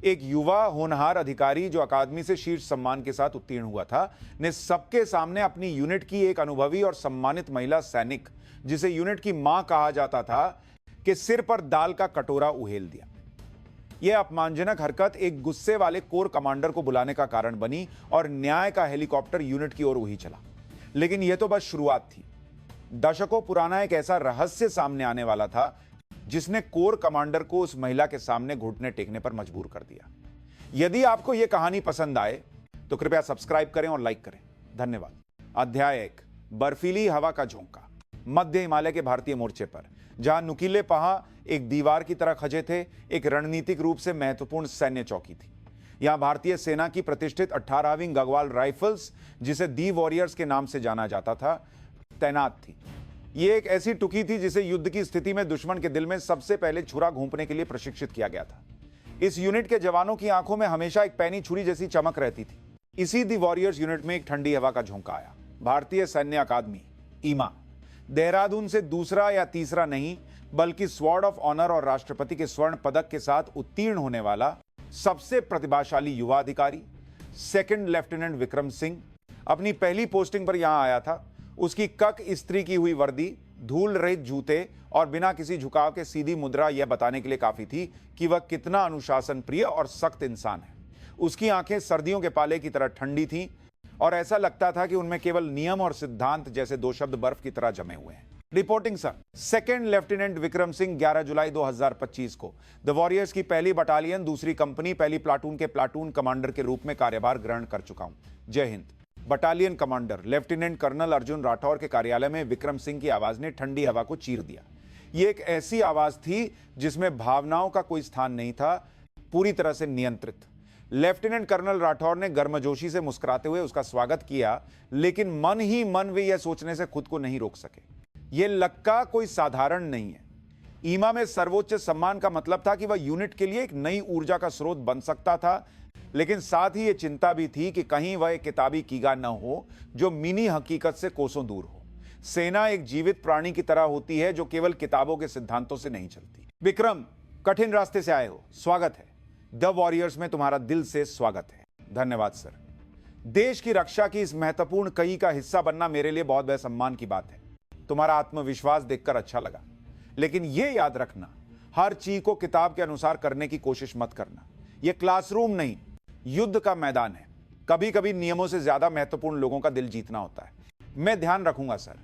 एक युवा होनहार अधिकारी जो अकादमी से शीर्ष सम्मान के साथ उत्तीर्ण हुआ था, ने सबके सामने अपनी यूनिट की एक अनुभवी और सम्मानित महिला सैनिक, जिसे यूनिट की मां कहा जाता था, के सिर पर दाल का कटोरा उहेल दिया। यह अपमानजनक हरकत एक गुस्से वाले कोर कमांडर को बुलाने का कारण बनी और न्याय का हेलीकॉप्टर यूनिट की ओर उड़ी चला। लेकिन यह तो बस शुरुआत थी। दशकों पुराना एक ऐसा रहस्य सामने आने वाला था जिसने कोर कमांडर को उस महिला के सामने घुटने टेकने पर मजबूर कर दिया। यदि आपको यह कहानी पसंद आए तो कृपया सब्सक्राइब करें और लाइक करें। धन्यवाद। अध्याय 1, बर्फीली हवा का झोंका। मध्य हिमालय के भारतीय मोर्चे पर, जहां नुकीले पहाड़ एक दीवार की तरह खजे थे, एक रणनीतिक रूप से महत्वपूर्ण सैन्य चौकी थी। यहां भारतीय सेना की प्रतिष्ठित 18वीं गढ़वाल राइफल्स, जिसे दी वॉरियर्स के नाम से जाना जाता था, तैनात थी। यह एक ऐसी टुकड़ी थी जिसे युद्ध की स्थिति में दुश्मन के दिल में सबसे पहले छुरा घोंपने के लिए प्रशिक्षित किया गया था। इस यूनिट के जवानों की आंखों में हमेशा एक पैनी छुरी जैसी चमक रहती थी। इसी दी वॉरियर्स यूनिट में एक ठंडी हवा का झोंका आया। भारतीय सैन्य अकादमी ईमा देहरादून से दूसरा या तीसरा नहीं, बल्कि स्वॉर्ड ऑफ ऑनर और राष्ट्रपति के स्वर्ण पदक के साथ उत्तीर्ण होने वाला सबसे प्रतिभाशाली युवा अधिकारी सेकंड लेफ्टिनेंट विक्रम सिंह अपनी पहली पोस्टिंग पर यहां आया था। उसकी कक इस्त्री की हुई वर्दी, धूल रहित जूते और बिना किसी झुकाव के सीधी मुद्रा यह बताने के लिए काफी थी कि वह कितना अनुशासन प्रिय और सख्त इंसान है। उसकी आंखें सर्दियों के पाले की तरह ठंडी थीं और ऐसा लगता था कि उनमें केवल नियम और सिद्धांत जैसे दो शब्द बर्फ की तरह जमे हुए हैं। Reporting sir. Second lieutenant Vikram Singh 11 जुलाई 2025 को द वॉरियर्स की पहली बटालियन, दूसरी कंपनी, पहली प्लाटून के प्लाटून कमांडर के रूप में कार्यभार ग्रहण कर चुका हूं। जय Hind. Battalion commander lieutenant colonel Arjun Rathore के कार्यालय में विक्रम सिंह की आवाज ने ठंडी हवा को चीर दिया। यह एक ऐसी आवाज थी जिसमें भावनाओं का कोई स्थान नहीं था, पूरी तरह से नियंत्रित। लेफ्टिनेंट कर्नल राठौर ने गर्मजोशी से मुस्कुराते हुए उसका स्वागत किया, लेकिन मन ही मन वे यह सोचने से खुद को नहीं रोक सके, यह लक्का कोई साधारण नहीं है। ईमा में सर्वोच्च सम्मान का मतलब था कि वह यूनिट के लिए एक नई ऊर्जा का स्रोत बन सकता था, लेकिन साथ ही यह चिंता भी थी कि कहीं वह एक किताबी कीगा न हो जो मिनी हकीकत से कोसों दूर हो। सेना एक जीवित प्राणी की तरह होती है जो केवल किताबों के सिद्धांतों से नहीं चलती। विक्रम, कठिन रास्ते से आए हो, स्वागत है। द वॉरियर्स में तुम्हारा दिल से स्वागत है। धन्यवाद सर। देश की रक्षा की इस महत्वपूर्ण कड़ी का हिस्सा बनना मेरे लिए बहुत बड़े सम्मान की बात है। तुम्हारा आत्मविश्वास देखकर अच्छा लगा, लेकिन यह याद रखना, हर चीज को किताब के अनुसार करने की कोशिश मत करना। यह क्लासरूम नहीं, युद्ध का मैदान है। कभी कभी नियमों से ज्यादा महत्वपूर्ण लोगों का दिल जीतना होता है। मैं ध्यान रखूंगा सर।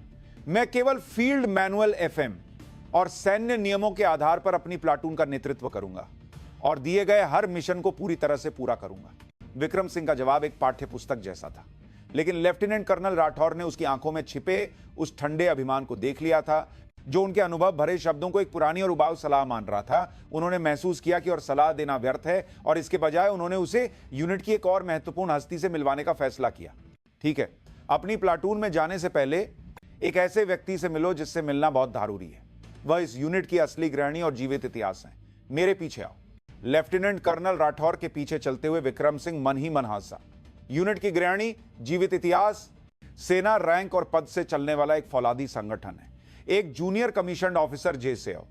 मैं केवल फील्ड मैनुअल एफएम और सैन्य नियमों के आधार पर अपनी प्लाटून का नेतृत्व करूंगा और दिए गए हर मिशन को पूरी तरह से पूरा करूंगा। विक्रम सिंह का जवाब एक पाठ्य पुस्तक जैसा था, लेकिन लेफ्टिनेंट कर्नल राठौर ने उसकी आंखों में छिपे उस ठंडे अभिमान को देख लिया था, जो उनके अनुभव भरे शब्दों को एक पुरानी और उबाऊ सलाह मान रहा था। उन्होंने महसूस किया कि और सलाह देना व्यर्थ है और इसके बजाय उन्होंने उसे यूनिट की एक और महत्वपूर्ण हस्ती से मिलवाने का फैसला किया। ठीक है, अपनी प्लाटून में जाने से पहले एक ऐसे व्यक्ति से मिलो जिससे मिलना बहुत जरूरी है। वह इस यूनिट की असली गृहिणी और जीवित इतिहास है। मेरे पीछे आओ। लेफ्टिनेंट कर्नल राठौर के पीछे चलते हुए विक्रम सिंह मन ही मन हंसा। यूनिट की गृहिणी, जीवित इतिहास, सेना रैंक और पद से चलने वाला एक फौलादी संगठन है। एक जूनियर कमीशन्ड ऑफिसर जैसे हो,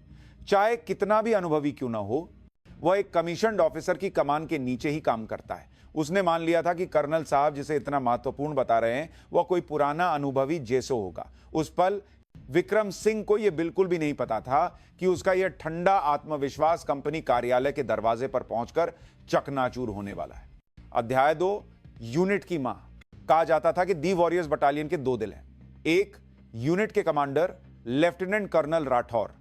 चाहे कितना भी अनुभवी क्यों ना हो, वह एक कमीशन्ड ऑफिसर की कमान के नीचे ही काम करता है। उसने मान लिया था कि कर्नल साहब जिसे इतना महत्वपूर्ण बता रहे हैं वह कोई पुराना अनुभवी जेसो होगा। उस पल विक्रम सिंह को यह बिल्कुल भी नहीं पता था कि उसका यह ठंडा आत्मविश्वास कंपनी कार्यालय के दरवाजे पर पहुंचकर चकनाचूर होने वाला है। अध्याय 2, यूनिट की मां। कहा जाता था कि दी वॉरियर्स बटालियन के दो दिल हैं, एक यूनिट के कमांडर लेफ्टिनेंट कर्नल राठौर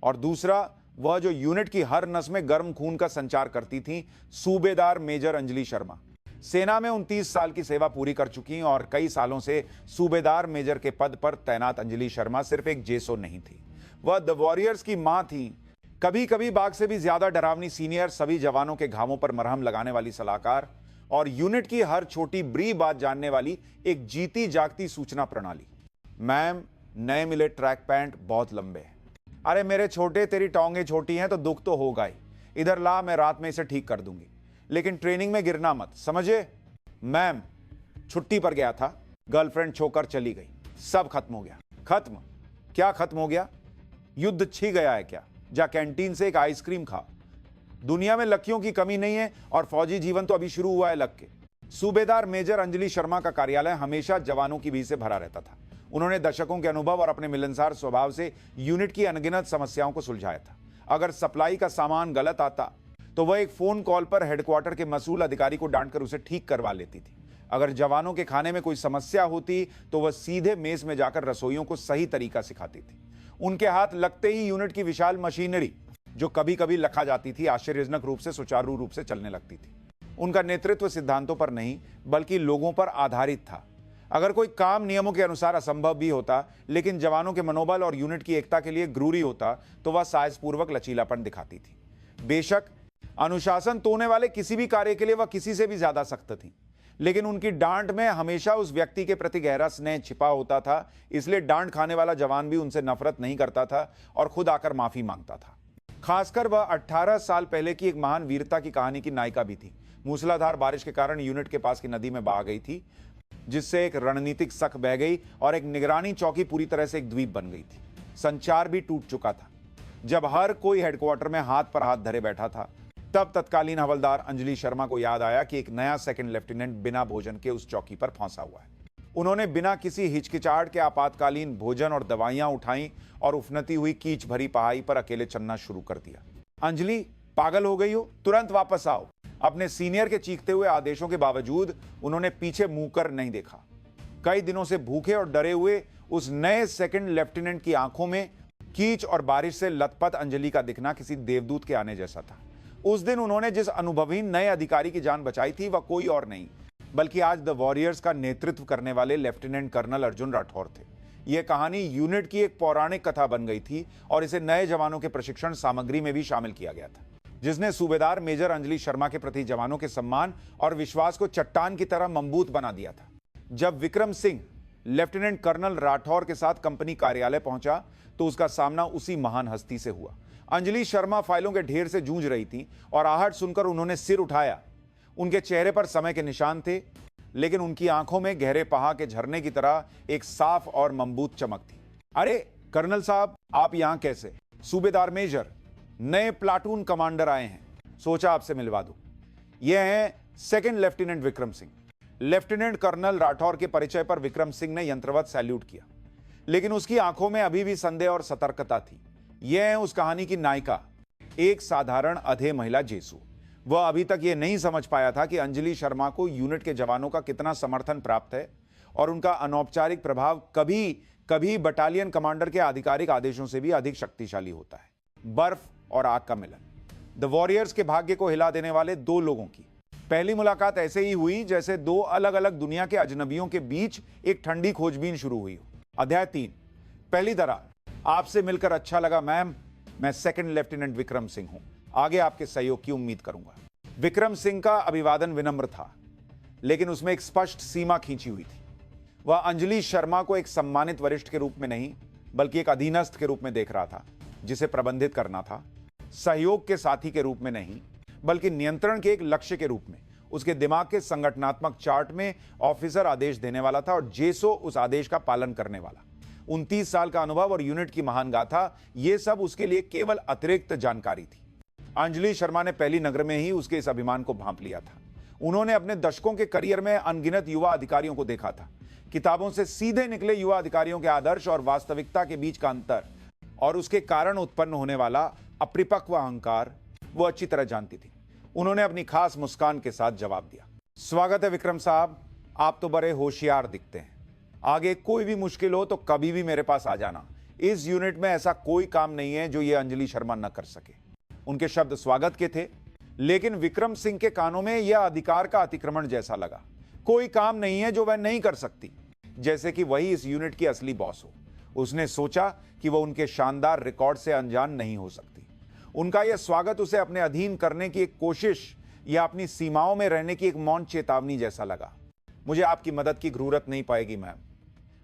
और दूसरा वह जो यूनिट की हर नस में गर्म खून का संचार करती थी, सूबेदार मेजर अंजलि शर्मा। सेना में 29 साल की सेवा पूरी कर चुकी और कई सालों से सूबेदार मेजर के पद पर तैनात अंजलि शर्मा सिर्फ एक जेसो नहीं थी, वह द वॉरियर्स की मां थी। कभी कभी बाघ से भी ज्यादा डरावनी सीनियर, सभी जवानों के घावों पर मरहम लगाने वाली सलाहकार और यूनिट की हर छोटी बड़ी बात जानने वाली एक जीती जागती सूचना प्रणाली। मैम, नए मिले ट्रैक पैंट बहुत लंबे हैं। अरे मेरे छोटे, तेरी टोंगे छोटी हैं तो दुख तो होगा ही। इधर ला, मैं रात में इसे ठीक कर दूंगी, लेकिन ट्रेनिंग में गिरना मत, समझे? मैम, छुट्टी पर गया था, गर्लफ्रेंड छोकर चली गई, सब खत्म हो गया। खत्म? क्या खत्म हो गया? युद्ध छिड़ गया है क्या? जा कैंटीन से एक आइसक्रीम खा। दुनिया में लक्कियों की कमी नहीं है और फौजी जीवन तो अभी शुरू हुआ है लक के। सूबेदार मेजर अंजलि शर्मा का कार्यालय हमेशा जवानों की भीड़ से भरा रहता था। उन्होंने दशकों के अनुभव और अपने मिलनसार स्वभाव से यूनिट की अनगिनत समस्याओं को सुलझाया था। अगर सप्लाई का सामान गलत आता तो वह एक फोन कॉल पर हेडक्वार्टर के मसूल अधिकारी को डांटकर उसे ठीक करवा लेती थी। अगर जवानों के खाने में कोई समस्या होती तो वह सीधे मेज में जाकर रसोइयों को सही तरीका सिखाती थी। उनके हाथ लगते ही यूनिट की विशाल मशीनरी, जो कभी कभी लखा जाती थी, आश्चर्यजनक रूप से सुचारू रूप से चलने लगती थी। उनका नेतृत्व सिद्धांतों पर नहीं बल्कि लोगों पर आधारित था। अगर कोई काम नियमों के अनुसार असंभव भी होता लेकिन जवानों के मनोबल और यूनिट की एकता के लिए जरूरी होता तो वह साहसपूर्वक लचीलापन दिखाती थी। बेशक अनुशासन तोड़ने वाले किसी भी कार्य के लिए वह किसी से भी ज्यादा सख्त थी, लेकिन उनकी डांट में हमेशा उस व्यक्ति के प्रति गहरा स्नेह छिपा होता था। इसलिए डांट खाने वाला जवान भी उनसे नफरत नहीं करता था और खुद आकर माफी मांगता था। खासकर वह 18 साल पहले की एक महान वीरता की कहानी की नायिका भी थी। मूसलाधार बारिश के कारण यूनिट के पास की नदी में बहा गई थी, जिससे एक रणनीतिक सख बह गई और एक निगरानी चौकी पूरी तरह से एक द्वीप बन गई थी। संचार भी टूट चुका था। जब हर कोई हेडक्वार्टर में हाथ पर हाथ धरे बैठा था, तब तत्कालीन हवलदार अंजलि शर्मा को याद आया कि एक नया सेकंड लेफ्टिनेंट बिना भोजन के उस चौकी पर फंसा हुआ है। उन्होंने बिना किसी हिचकिचाहट के आपातकालीन भोजन और दवाइयां उठाई और उफनती हुई कीच भरी पहाड़ी पर अकेले चलना शुरू कर दिया। अंजलि, पागल हो गई हो? तुरंत वापस आओ। अपने सीनियर के चीखते हुए आदेशों के बावजूद उन्होंने पीछे मुंह कर नहीं देखा। कई दिनों से भूखे और डरे हुए उस नए सेकंड लेफ्टिनेंट की आंखों में कीच और बारिश से लथपथ अंजलि का दिखना किसी देवदूत के आने जैसा था। उस दिन उन्होंने जिस अनुभवी नए अधिकारी की जान बचाई थी वह कोई और नहीं बल्कि आज द वॉरियर्स का नेतृत्व करने वाले लेफ्टिनेंट कर्नल अर्जुन राठौर थे। यह कहानी यूनिट की एक पौराणिक कथा बन गई थी और इसे नए जवानों के प्रशिक्षण सामग्री में भी शामिल किया गया था, जिसने सूबेदार मेजर अंजलि शर्मा के प्रति जवानों के सम्मान और विश्वास को चट्टान की तरह मजबूत बना दिया था। जब विक्रम सिंह लेफ्टिनेंट कर्नल राठौर के साथ कंपनी कार्यालय पहुंचा तो उसका सामना उसी महान हस्ती से हुआ। अंजलि शर्मा फाइलों के ढेर से जूझ रही थी और आहट सुनकर उन्होंने सिर उठाया। उनके चेहरे पर समय के निशान थे, लेकिन उनकी आंखों में गहरे पहाड़ के झरने की तरह एक साफ और मजबूत चमक थी। अरे कर्नल साहब, आप यहां कैसे? सूबेदार मेजर, नए प्लाटून कमांडर आए हैं, सोचा आपसे मिलवा दूं। यह हैं second lieutenant Vikram Singh. Lieutenant colonel Rathore के परिचय पर विक्रम सिंह ने यंत्रवत सैल्यूट किया, लेकिन उसकी आंखों में अभी भी संदेह और सतर्कता थी। यह है उस कहानी की नायिका, एक साधारण अधे महिला जेसू। वह अभी तक यह नहीं समझ पाया था कि अंजलि शर्मा को यूनिट के जवानों का कितना समर्थन प्राप्त है और उनका अनौपचारिक प्रभाव कभी कभी बटालियन कमांडर के आधिकारिक आदेशों से भी अधिक शक्तिशाली होता है। बर्फ और आग का मिलन, द वॉरियर्स के भाग्य को हिला देने वाले दो लोगों की पहली मुलाकात ऐसे ही हुई जैसे दो अलग अलग दुनिया के अजनबियों के बीच एक ठंडी खोजबीन शुरू हुई हो। अध्याय 3, पहली दरार। आपसे मिलकर अच्छा लगा मैम, मैं सेकंड लेफ्टिनेंट विक्रम सिंह हूं। आगे आपके सहयोग की उम्मीद करूंगा। विक्रम सिंह का अभिवादन विनम्र था, लेकिन उसमें एक स्पष्ट सीमा खींची हुई थी। वह अंजलि शर्मा को एक सम्मानित वरिष्ठ के रूप में नहीं बल्कि एक अधीनस्थ के रूप में देख रहा था, जिसे प्रबंधित करना था। सहयोग के साथी के रूप में नहीं बल्कि नियंत्रण के एक लक्ष्य के रूप में। उसके दिमाग के संगठनात्मक चार्ट में ऑफिसर आदेश देने वाला था और जेसो उस आदेश का पालन करने वाला। 29 साल का अनुभव और यूनिट की महान गाथा, यह सब उसके लिए केवल अतिरिक्त जानकारी थी। अंजलि शर्मा ने पहली नगर में ही उसके इस अभिमान को भांप लिया था। उन्होंने अपने दशकों के करियर में अनगिनत युवा अधिकारियों को देखा था। किताबों से सीधे निकले युवा अधिकारियों के आदर्श और वास्तविकता के बीच का अंतर और उसके कारण उत्पन्न होने वाला अपरिपक्व अहंकार वो अच्छी तरह जानती थी। उन्होंने अपनी खास मुस्कान के साथ जवाब दिया, स्वागत है विक्रम साहब, आप तो बड़े होशियार दिखते हैं। आगे कोई भी मुश्किल हो तो कभी भी मेरे पास आ जाना। इस यूनिट में ऐसा कोई काम नहीं है जो ये अंजलि शर्मा न कर सके। उनके शब्द स्वागत के थे, लेकिन विक्रम सिंह के कानों में यह अधिकार का अतिक्रमण जैसा लगा। कोई काम नहीं है जो वह नहीं कर सकती, जैसे कि वही इस यूनिट की असली बॉस हो। उसने सोचा कि वह उनके शानदार रिकॉर्ड से अनजान नहीं हो सकती। उनका यह स्वागत उसे अपने अधीन करने की एक कोशिश या अपनी सीमाओं में रहने की एक मौन चेतावनी जैसा लगा। मुझे आपकी मदद की जरूरत नहीं पाएगी मैम,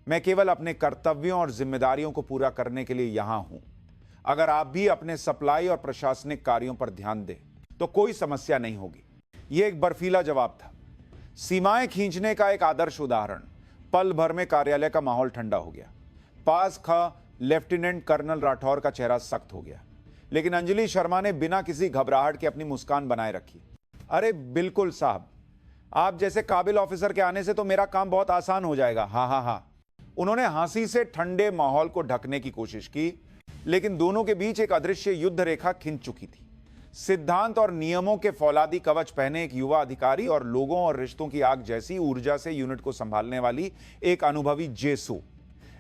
मैं केवल अपने कर्तव्यों और जिम्मेदारियों को पूरा करने के लिए यहां हूं। अगर आप भी अपने सप्लाई और प्रशासनिक कार्यों पर ध्यान दें तो कोई समस्या नहीं होगी। यह एक बर्फीला जवाब था, सीमाएं खींचने का एक आदर्श उदाहरण। पल भर में कार्यालय का माहौल ठंडा हो गया। पास खा लेफ्टिनेंट कर्नल राठौर का चेहरा सख्त हो गया। लेकिन अंजलि शर्मा ने बिना किसी घबराहट के अपनी मुस्कान बनाए रखी। अरे बिल्कुल साहब, आप जैसे काबिल ऑफिसर के आने से तो मेरा काम बहुत आसान हो जाएगा। हाँ हाँ हाँ। उन्होंने हंसी से ठंडे माहौल को ढकने की कोशिश की, लेकिन दोनों के बीच एक अदृश्य युद्ध रेखा खिंच चुकी थी। सिद्धांत और नियमों के फौलादी कवच पहने एक युवा अधिकारी और लोगों और रिश्तों की आग जैसी ऊर्जा से यूनिट को संभालने वाली एक अनुभवी जेसो।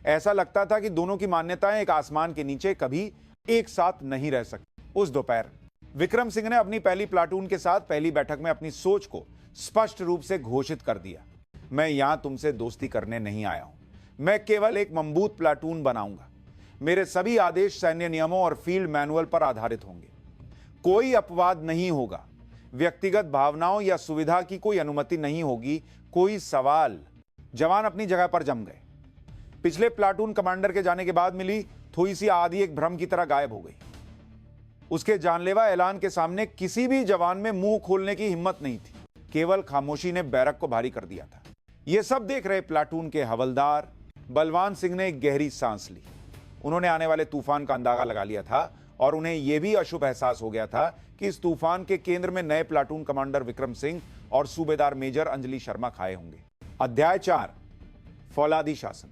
ऐसा लगता था कि दोनों की मान्यताएं एक आसमान के नीचे कभी एक साथ नहीं रह सकती। उस दोपहर विक्रम सिंह ने अपनी पहली प्लाटून के साथ पहली बैठक में अपनी सोच को स्पष्ट रूप से घोषित कर दिया। मैं यहां तुमसे दोस्ती करने नहीं आया हूं, मैं केवल एक मजबूत प्लाटून बनाऊंगा। मेरे सभी आदेश सैन्य नियमों और फील्ड मैनुअल पर आधारित होंगे। कोई अपवाद नहीं होगा, व्यक्तिगत भावनाओं या सुविधा की कोई अनुमति नहीं होगी, कोई सवाल। जवान अपनी जगह पर जम गए। पिछले प्लाटून कमांडर के जाने के बाद मिली थोड़ी सी आदि एक भ्रम की तरह गायब हो गई। उसके जानलेवा ऐलान के सामने किसी भी जवान में मुंह खोलने की हिम्मत नहीं थी। केवल खामोशी ने बैरक को भारी कर दिया था। यह सब देख रहे प्लाटून के हवलदार बलवान सिंह ने एक गहरी सांस ली। उन्होंने आने वाले तूफान का अंदाजा लगा लिया था और उन्हें यह भी अशुभ एहसास हो गया था कि इस तूफान के केंद्र में नए प्लाटून कमांडर विक्रम सिंह और सूबेदार मेजर अंजलि शर्मा खाए होंगे। अध्याय 4, फौलादी शासन।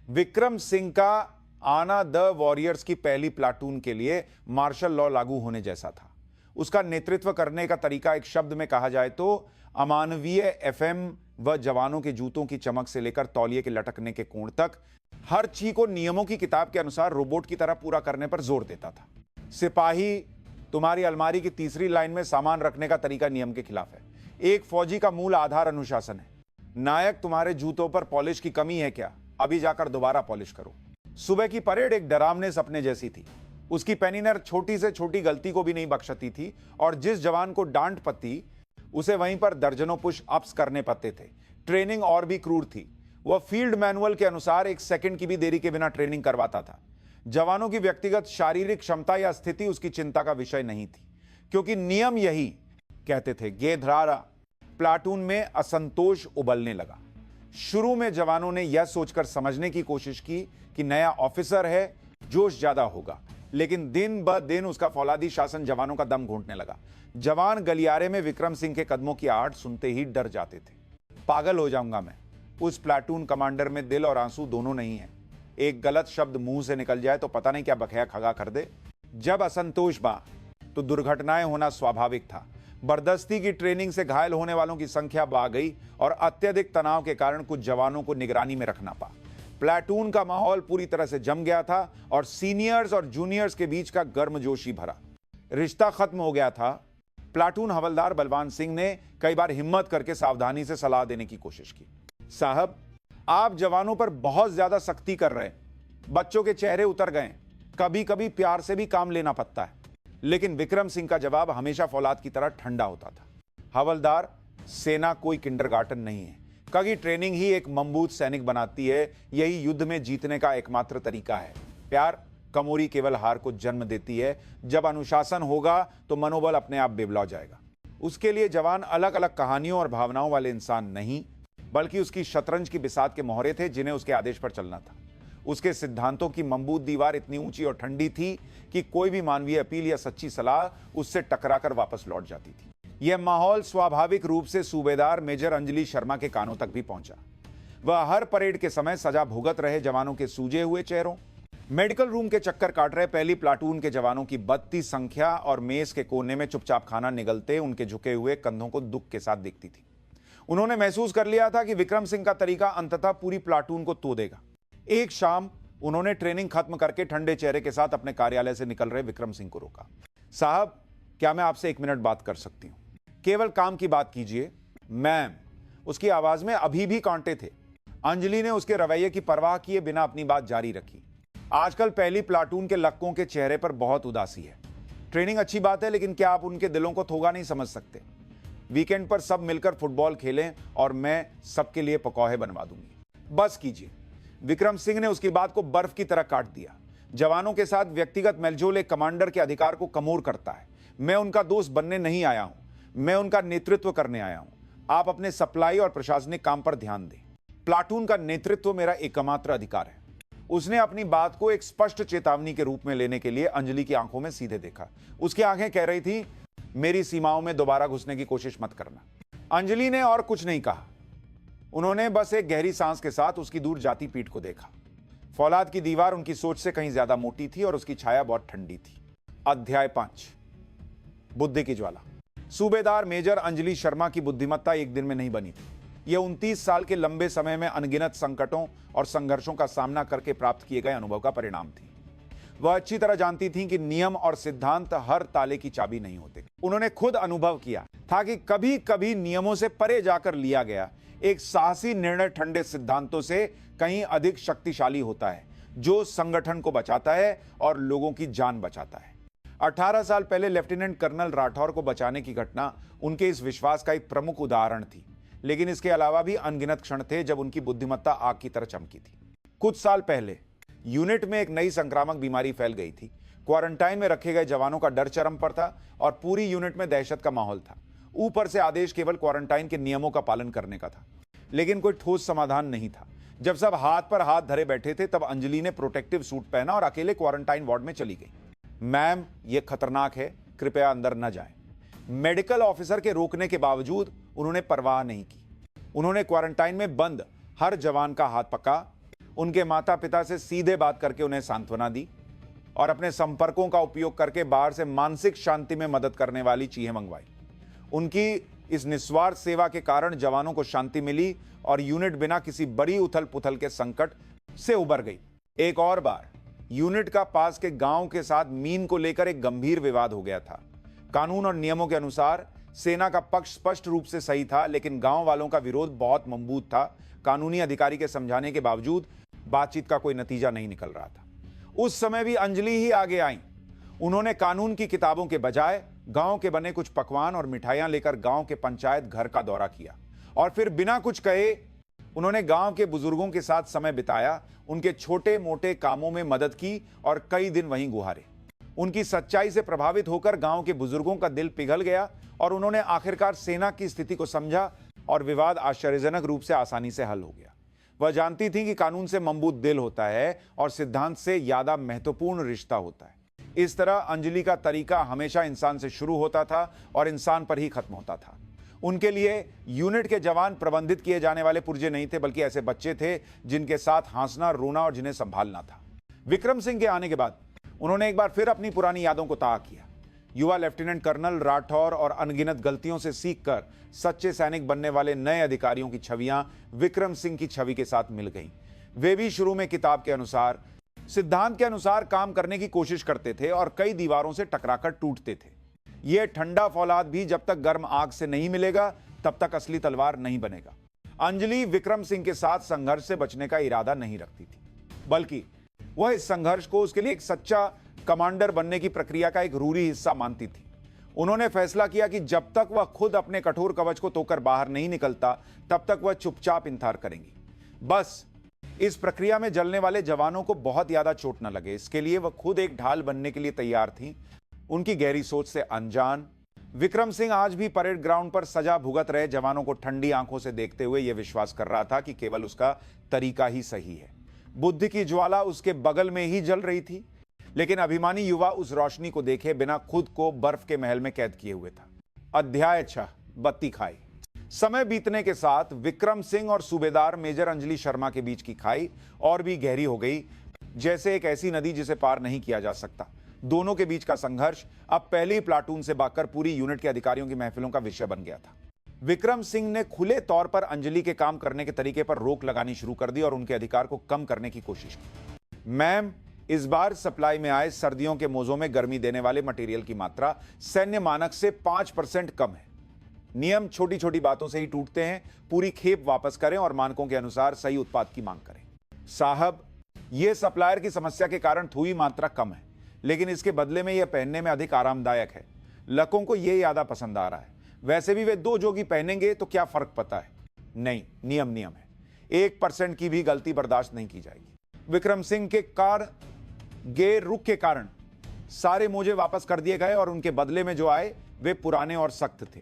विक्रम सिंह का आना द वॉरियर्स की पहली प्लाटून के लिए मार्शल लॉ लागू होने जैसा था। उसका नेतृत्व करने का तरीका एक शब्द में कहा जाए तो अमानवीय एफएम व जवानों के जूतों की चमक से लेकर तौलिए के लटकने के कोण तक हर चीज को नियमों की किताब के अनुसार रोबोट की तरह पूरा करने पर जोर देता था। सिपाही, तुम्हारी अलमारी की तीसरी लाइन में सामान रखने का तरीका नियम के खिलाफ है। एक फौजी का मूल आधार अनुशासन है। नायक, तुम्हारे जूतों पर पॉलिश की कमी है क्या? अभी जाकर दोबारा पॉलिश करो। सुबह की परेड एक डरावने सपने जैसी थी। उसकी पेनिनर छोटी से छोटी गलती को भी नहीं बख्शती थी और जिस जवान को डांट पड़ती उसे वहीं पर दर्जनों पुश अप्स करने पड़ते थे। ट्रेनिंग और भी क्रूर थी। वह फील्ड मैनुअल के अनुसार एक सेकंड की भी देरी के बिना ट्रेनिंग करवाता था। जवानों की व्यक्तिगत शारीरिक क्षमता या स्थिति उसकी चिंता का विषय नहीं थी, क्योंकि नियम यही कहते थे। गेधरारा प्लाटून में असंतोष उबलने लगा। शुरू में जवानों ने यह सोचकर समझने की कोशिश की कि नया ऑफिसर है, जोश ज्यादा होगा, लेकिन दिन ब दिन उसका फौलादी शासन जवानों का दम घोंटने लगा। जवान गलियारे में विक्रम सिंह के कदमों की आहट सुनते ही डर जाते थे। पागल हो जाऊंगा मैं। उस प्लाटून कमांडर में दिल और आंसू दोनों नहीं है। एक गलत शब्द मुंह से निकल जाए तो पता नहीं क्या बखया खगा कर दे। जब असंतोष बा तो दुर्घटनाएं होना स्वाभाविक था। बर्दस्ती की ट्रेनिंग से घायल होने वालों की संख्या बढ़ गई और अत्यधिक तनाव के कारण कुछ जवानों को निगरानी में रखना पड़ा। प्लाटून का माहौल पूरी तरह से जम गया था और सीनियर्स और जूनियर्स के बीच का गर्मजोशी भरा। रिश्ता खत्म हो गया था। प्लाटून हवलदार बलवान सिंह ने कई बार हिम्मत करके सावधानी से सलाह देने की कोशिश की। साहब, आप जवानों पर बहुत ज्यादा सख्ती कर रहे हैं। बच्चों के चेहरे उतर गए। कभी कभी प्यार से भी काम लेना पड़ता है। लेकिन विक्रम सिंह का जवाब हमेशा फौलाद की तरह ठंडा होता था। हवलदार, सेना कोई किंडरगार्टन नहीं है। कड़ी ट्रेनिंग ही एक मजबूत सैनिक बनाती है। यही युद्ध में जीतने का एकमात्र तरीका है। प्यार कमोरी केवल हार को जन्म देती है। जब अनुशासन होगा तो मनोबल अपने आप बेबला जाएगा। उसके लिए जवान अलग अलग कहानियों और भावनाओं वाले इंसान नहीं, बल्कि उसकी शतरंज की बिसात के मोहरे थे जिन्हें उसके आदेश पर चलना था। उसके सिद्धांतों की मजबूत दीवार इतनी ऊंची और ठंडी थी कि कोई भी मानवीय अपील या सच्ची सलाह उससे टकराकर वापस लौट जाती थी। यह माहौल स्वाभाविक रूप से सूबेदार मेजर अंजलि शर्मा के कानों तक भी पहुंचा। वह हर परेड के समय सजा भुगत रहे जवानों के सूजे हुए चेहरों, मेडिकल रूम के चक्कर काट रहे पहली प्लाटून के जवानों की बढ़ती संख्या और मेज के कोने में चुपचाप खाना निगलते उनके झुके हुए कंधों को दुख के साथ देखती थी। उन्होंने महसूस कर लिया था कि विक्रम सिंह का तरीका अंततः पूरी प्लाटून को तोड़ देगा। एक शाम उन्होंने ट्रेनिंग खत्म करके ठंडे चेहरे के साथ अपने कार्यालय से निकल रहे विक्रम सिंह को रोका। साहब, क्या मैं आपसे 1 मिनट बात कर सकती हूं? केवल काम की बात कीजिए। मैम। उसकी आवाज में अभी भी कांटे थे। अंजलि ने उसके रवैये की परवाह किए बिना अपनी बात जारी रखी। आजकल पहली प्लाटून के लड़कों के चेहरे पर बहुत उदासी है। ट्रेनिंग अच्छी बात है, लेकिन क्या आप उनके दिलों को थोड़ा नहीं समझ सकते? वीकेंड पर सब मिलकर फुटबॉल खेलें और मैं सबके लिए पकौड़े बनवा दूंगी। बस कीजिए। विक्रम सिंह ने उसकी बात को बर्फ की तरह काट दिया। जवानों के साथ व्यक्तिगत मेलजोल एक कमांडर के अधिकार को कमोर करता है। मैं उनका दोस्त बनने नहीं आया हूं, मैं उनका नेतृत्व करने आया हूं। आप अपने सप्लाई और प्रशासनिक काम पर ध्यान दें। प्लाटून का नेतृत्व मेरा एकमात्र अधिकार है। उसने अपनी बात को एक स्पष्ट चेतावनी के रूप में लेने के लिए अंजलि की आंखों में सीधे देखा। उसकी आंखें कह रही थी, मेरी सीमाओं में दोबारा घुसने की कोशिश मत करना। अंजलि ने और कुछ नहीं कहा। उन्होंने बस एक गहरी सांस के साथ उसकी दूर जाती पीठ को देखा। फौलाद की दीवार उनकी सोच से कहीं ज्यादा मोटी थी और उसकी छाया बहुत ठंडी थी। अध्याय 5, बुद्धि की ज्वाला। सूबेदार मेजर अंजलि शर्मा की बुद्धिमत्ता एक दिन में नहीं बनी थी। यह 29 साल के लंबे समय में अनगिनत संकटों और संघर्षों का सामना करके प्राप्त किए गए अनुभव का परिणाम थी। वह अच्छी तरह जानती थीं कि नियम और सिद्धांत हर ताले की चाबी नहीं होते। उन्होंने खुद अनुभव किया था कि कभी कभी नियमों से परे जाकर लिया गया एक साहसी निर्णय ठंडे सिद्धांतों से कहीं अधिक शक्तिशाली होता है, जो संगठन को बचाता है और लोगों की जान बचाता है। 18 साल पहले लेफ्टिनेंट कर्नल राठौर को बचाने की घटना उनके इस विश्वास का एक प्रमुख उदाहरण थी, लेकिन इसके अलावा भी अनगिनत क्षण थे जब उनकी बुद्धिमत्ता आग की तरह चमकी थी। कुछ साल पहले यूनिट में एक नई संक्रामक बीमारी फैल गई थी। क्वारंटाइन में रखे गए जवानों का डर चरम पर था और पूरी यूनिट में दहशत का माहौल था। ऊपर से आदेश केवल क्वारंटाइन के नियमों का पालन करने का था, लेकिन कोई ठोस समाधान नहीं था। जब सब हाथ पर हाथ धरे बैठे थे, तब अंजलि ने प्रोटेक्टिव सूट पहना और अकेले क्वारंटाइन वार्ड में चली गई। मैम, यह खतरनाक है, कृपया अंदर न जाएं। मेडिकल ऑफिसर के रोकने के बावजूद उन्होंने परवाह नहीं की। उन्होंने क्वारंटाइन में बंद हर जवान का हाथ पकड़ा, उनके माता पिता से सीधे बात करके उन्हें सांत्वना दी और अपने संपर्कों का उपयोग करके बाहर से मानसिक शांति में मदद करने वाली चीजें मंगवाई। उनकी इस निस्वार्थ सेवा के कारण जवानों को शांति मिली और यूनिट बिना किसी बड़ी उथल पुथल के संकट से उबर गई। एक और बार यूनिट का पास के गांव के साथ मीन को लेकर एक गंभीर विवाद हो गया था। कानून और नियमों के अनुसार सेना का पक्ष स्पष्ट रूप से सही था, लेकिन गांव वालों का विरोध बहुत मजबूत था। कानूनी अधिकारी के समझाने के बावजूद बातचीत का कोई नतीजा नहीं निकल रहा था। उस समय भी अंजलि ही आगे आई। उन्होंने कानून की किताबों के बजाय गांव के बने कुछ पकवान और मिठाइयां लेकर गांव के पंचायत घर का दौरा किया और फिर बिना कुछ कहे उन्होंने गांव के बुजुर्गों के साथ समय बिताया, उनके छोटे मोटे कामों में मदद की और कई दिन वहीं गुहारे। उनकी सच्चाई से प्रभावित होकर गांव के बुजुर्गों का दिल पिघल गया और उन्होंने आखिरकार सेना की स्थिति को समझा और विवाद आश्चर्यजनक रूप से आसानी से हल हो गया। वह जानती थी कि कानून से मजबूत दिल होता है और सिद्धांत से ज्यादा महत्वपूर्ण रिश्ता होता है। इस तरह अंजलि का तरीका हमेशा इंसान से शुरू होता था और इंसान पर ही खत्म होता था। उनके लिए यूनिट के जवान प्रबंधित किए जाने वाले पुर्जे नहीं थे, बल्कि ऐसे बच्चे थे जिनके साथ हंसना, रोना और जिन्हें संभालना था। विक्रम सिंह के आने के बाद उन्होंने एक बार फिर अपनी पुरानी यादों को ताज़ा किया। युवा लेफ्टिनेंट कर्नल राठौर और अनगिनत गलतियों से सीखकर सच्चे सैनिक बनने वाले नए अधिकारियों की छवियां विक्रम सिंह की छवि के साथ मिल गईं। वे भी शुरू में किताब के अनुसार, सिद्धांत के अनुसार काम करने की कोशिश करते थे और कई दीवारों से टकराकर टूटते थे। यह ठंडा फौलाद भी जब तक गर्म आग से नहीं मिलेगा तब तक असली तलवार नहीं बनेगा। अंजलि विक्रम सिंह के साथ संघर्ष से बचने का इरादा नहीं रखती थी, बल्कि वह इस संघर्ष को उसके लिए एक सच्चा कमांडर बनने की प्रक्रिया का एक रूरी हिस्सा मानती थी। उन्होंने फैसला किया कि जब तक वह खुद अपने कठोर कवच को तोड़कर बाहर नहीं निकलता, तब तक वह चुपचाप इंतजार करेंगी। बस इस प्रक्रिया में जलने वाले जवानों को बहुत ज्यादा चोट न लगे, इसके लिए वह खुद एक ढाल बनने के लिए तैयार थी। उनकी गहरी सोच से अनजान विक्रम सिंह आज भी परेड ग्राउंड पर सजा भुगत रहे जवानों को ठंडी आंखों से देखते हुए यह विश्वास कर रहा था कि केवल उसका तरीका ही सही है। बुद्धि की ज्वाला उसके बगल में ही जल रही थी, लेकिन अभिमानी युवा उस रोशनी को देखे बिना खुद को बर्फ के महल में कैद किए हुए था। अध्याय 6, बत्ती खाई। समय बीतने के साथ विक्रम सिंह और सूबेदार मेजर अंजलि शर्मा के बीच की खाई और भी गहरी हो गई, जैसे एक ऐसी नदी जिसे पार नहीं किया जा सकता। दोनों के बीच का संघर्ष अब पहले ही प्लाटून से भागकर पूरी यूनिट के अधिकारियों की महफिलों का विषय बन गया था। विक्रम सिंह ने खुले तौर पर अंजलि के काम करने के तरीके पर रोक लगानी शुरू कर दी और उनके अधिकार को कम करने की कोशिश की। मैम, इस बार सप्लाई में आए सर्दियों के मौसम में गर्मी देने वाले मटेरियल की मात्रा सैन्य मानक से 5% कम है। नियम छोटी छोटी बातों से ही टूटते हैं। पूरी खेप वापस करें और मानकों के अनुसार सही उत्पाद की मांग करें। साहब, यह सप्लायर की समस्या के कारण थोड़ी मात्रा कम है, लेकिन इसके बदले में यह पहनने में अधिक आरामदायक है। लड़कों को यह ज्यादा पसंद आ रहा है। वैसे भी वे 2 जोगी पहनेंगे तो क्या फर्क पता है। नहीं, नियम नियम है। 1% की भी गलती बर्दाश्त नहीं की जाएगी। विक्रम सिंह के कार गे रुख के कारण सारे मोजे वापस कर दिए गए और उनके बदले में जो आए वे पुराने और सख्त थे।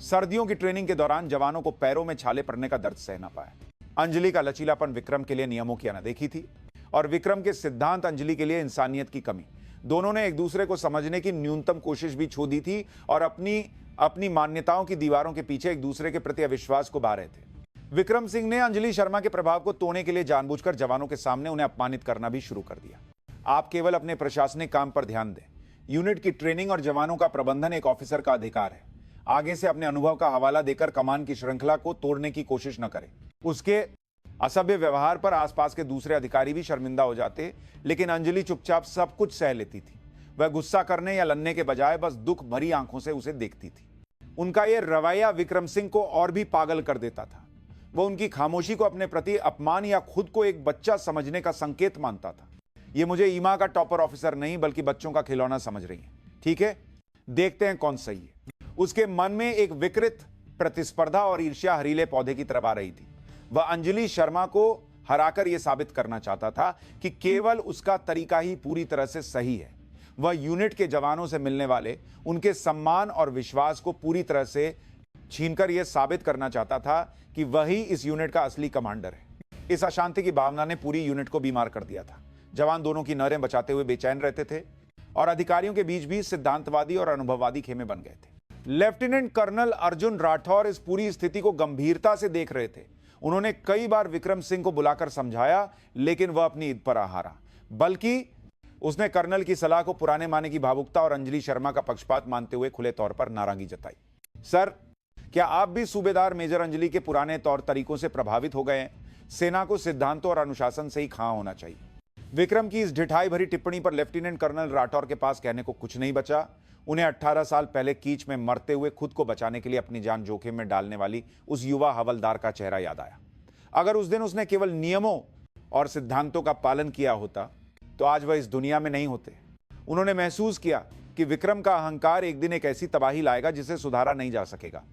सर्दियों की ट्रेनिंग के दौरान जवानों को पैरों में छाले पड़ने का दर्द सह ना पाया। अंजलि का लचीलापन विक्रम के लिए नियमों की अनदेखी थी और विक्रम के सिद्धांत अंजलि के लिए इंसानियत की कमी। दोनों ने एक दूसरे को समझने की न्यूनतम कोशिश भी छो दी थी और अपनी मान्यताओं की दीवारों के पीछे एक दूसरे के प्रति अविश्वास को बहा रहे थे। विक्रम सिंह ने अंजलि शर्मा के प्रभाव को तोड़ने के लिए जानबूझकर जवानों के सामने उन्हें अपमानित करना भी शुरू कर दिया। आप केवल अपने प्रशासनिक काम पर ध्यान दें। यूनिट की ट्रेनिंग और जवानों का प्रबंधन एक ऑफिसर का अधिकार है। आगे से अपने अनुभव का हवाला देकर कमान की श्रृंखला को तोड़ने की कोशिश न करें। उसके असभ्य व्यवहार पर आसपास के दूसरे अधिकारी भी शर्मिंदा हो जाते, लेकिन अंजलि चुपचाप सब कुछ सह लेती थी। वह गुस्सा करने या लड़ने के बजाय बस दुख भरी आंखों से उसे देखती थी। उनका यह रवैया विक्रम सिंह को और भी पागल कर देता था। वह उनकी खामोशी को अपने प्रति अपमान या खुद को एक बच्चा समझने का संकेत मानता था। ये मुझे ईमा का टॉपर ऑफिसर नहीं बल्कि बच्चों का खिलौना समझ रही है, ठीक है, देखते हैं कौन सही है। उसके मन में एक विकृत प्रतिस्पर्धा और ईर्ष्या हरीले पौधे की तरफ आ रही थी। वह अंजलि शर्मा को हराकर यह साबित करना चाहता था कि केवल उसका तरीका ही पूरी तरह से सही है। वह यूनिट के जवानों से मिलने वाले उनके सम्मान और विश्वास को पूरी तरह से छीनकर यह साबित करना चाहता था कि वही इस यूनिट का असली कमांडर है। इस अशांति की भावना ने पूरी यूनिट को बीमार कर दिया था। जवान दोनों की नहरें बचाते हुए बेचैन रहते थे और अधिकारियों के बीच भी सिद्धांतवादी और अनुभववादी खेमे बन गए थे। लेफ्टिनेंट कर्नल अर्जुन राठौर इस पूरी स्थिति को गंभीरता से देख रहे थे। उन्होंने कई बार विक्रम सिंह को बुलाकर समझाया, लेकिन वह अपनी ईद पर हारा। बल्कि उसने कर्नल की सलाह को पुराने माने की भावुकता और अंजलि शर्मा का पक्षपात मानते हुए खुले तौर पर नाराजगी जताई। सर, क्या आप भी सूबेदार मेजर अंजलि के पुराने तौर तरीकों से प्रभावित हो गए हैं? सेना को सिद्धांतों और अनुशासन से ही खां होना चाहिए। विक्रम की इस ढिठाई भरी टिप्पणी पर लेफ्टिनेंट कर्नल राठौर के पास कहने को कुछ नहीं बचा। उन्हें 18 साल पहले कीच में मरते हुए खुद को बचाने के लिए अपनी जान जोखिम में डालने वाली उस युवा हवलदार का चेहरा याद आया। अगर उस दिन उसने केवल नियमों और सिद्धांतों का पालन किया होता तो आज वह इस दुनिया में नहीं होते। उन्होंने महसूस किया कि विक्रम का अहंकार एक दिन एक ऐसी तबाही लाएगा जिसे सुधारा नहीं जा सकेगा,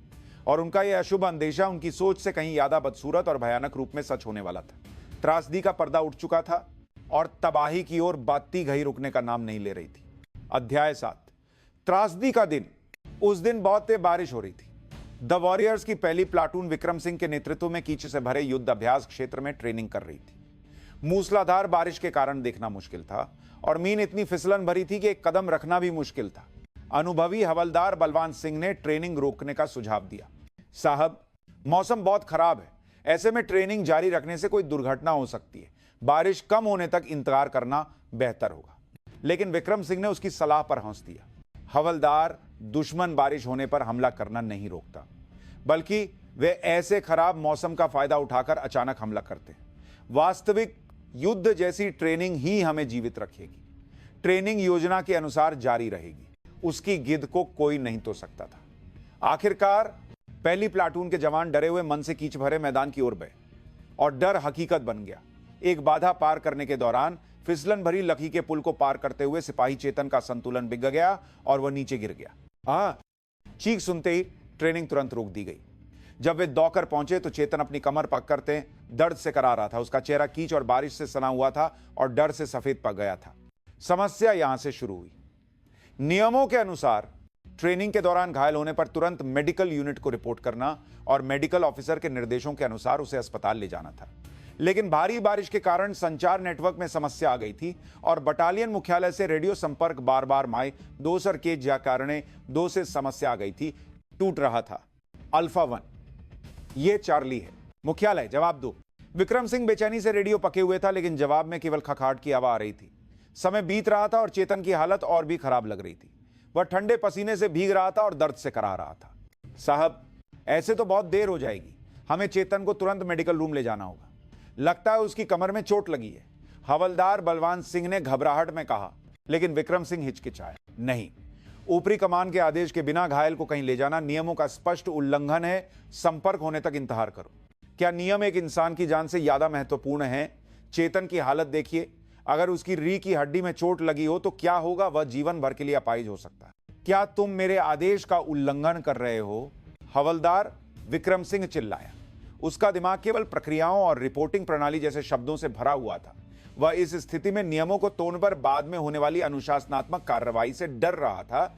और उनका यह अशुभ अंदेशा उनकी सोच से कहीं ज्यादा बदसूरत और भयानक रूप में सच होने वाला था। त्रासदी का पर्दा उठ चुका था और तबाही की ओर बाती घई रुकने का नाम नहीं ले रही थी। अध्याय 7, त्रासदी का दिन। उस दिन बहुत तेज बारिश हो रही थी। द वॉरियर्स की पहली प्लाटून विक्रम सिंह के नेतृत्व में कीचड़ से भरे युद्ध अभ्यास क्षेत्र में ट्रेनिंग कर रही थी। मूसलाधार बारिश के कारण देखना मुश्किल था और मीन इतनी फिसलन भरी थी कि एक कदम रखना भी मुश्किल था। अनुभवी हवलदार बलवान सिंह ने ट्रेनिंग रोकने का सुझाव दिया। साहब, मौसम बहुत खराब है, ऐसे में ट्रेनिंग जारी रखने से कोई दुर्घटना हो सकती है। बारिश कम होने तक इंतजार करना बेहतर होगा। लेकिन विक्रम सिंह ने उसकी सलाह पर हंस दिया। हवलदार, दुश्मन बारिश होने पर हमला करना नहीं रोकता, बल्कि वे ऐसे खराब मौसम का फायदा उठाकर अचानक हमला करते हैं। वास्तविक युद्ध जैसी ट्रेनिंग ही हमें जीवित रखेगी। ट्रेनिंग योजना के अनुसार जारी रहेगी। उसकी गिद्ध को कोई नहीं तोड़ सकता था। आखिरकार पहली प्लाटून के जवान डरे हुए मन से कीच भरे मैदान की ओर बढ़े और डर हकीकत बन गया। एक बाधा पार करने के दौरान फिसलन भरी लकी के पुल को पार करते हुए सिपाही चेतन का संतुलन बिगड़ गया और वह नीचे गिर गया। चीख सुनते ही ट्रेनिंग तुरंत रोक दी गई। जब वे दौड़कर पहुंचे तो चेतन अपनी कमर पकड़ते दर्द से करा रहा था। उसका चेहरा कीच और बारिश से सना हुआ था और डर से सफेद पड़ गया था। समस्या यहां से शुरू हुई। नियमों के अनुसार ट्रेनिंग के दौरान घायल होने पर तुरंत मेडिकल यूनिट को रिपोर्ट करना और मेडिकल ऑफिसर के निर्देशों के अनुसार उसे अस्पताल ले जाना था। लेकिन भारी बारिश के कारण संचार नेटवर्क में समस्या आ गई थी और बटालियन मुख्यालय से रेडियो संपर्क बार बार माए 2 सर के ज्या कारणे 2 से समस्या आ गई थी, टूट रहा था। अल्फा 1, ये चार्ली है। मुख्यालय, जवाब दो। विक्रम सिंह बेचैनी से रेडियो पके हुए था, लेकिन जवाब में केवल खखाट की आवाज आ रही थी। समय बीत रहा था और चेतन की हालत और भी खराब लग रही थी। वह ठंडे पसीने से भीग रहा था और दर्द से करा रहा था। साहब, ऐसे तो बहुत देर हो जाएगी। हमें चेतन को तुरंत मेडिकल रूम ले जाना होगा। लगता है उसकी कमर में चोट लगी है, हवलदार बलवान सिंह ने घबराहट में कहा। लेकिन विक्रम सिंह हिचकिचाया। नहीं, ऊपरी कमान के आदेश के बिना घायल को कहीं ले जाना नियमों का स्पष्ट उल्लंघन है। संपर्क होने तक इंतजार करो। क्या नियम एक इंसान की जान से ज्यादा महत्वपूर्ण है? चेतन की हालत देखिए। अगर उसकी रीढ़ की हड्डी में चोट लगी हो तो क्या होगा? वह जीवन भर के लिए अपाहिज हो सकता है। क्या तुम मेरे आदेश का उल्लंघन कर रहे हो? हवलदार, विक्रम सिंह चिल्लाया। उसका दिमाग केवल प्रक्रियाओं और रिपोर्टिंग प्रणाली जैसे शब्दों से भरा हुआ था। वह इस स्थिति में नियमों को तोड़ने पर बाद में होने वाली अनुशासनात्मक कार्रवाई से डर रहा था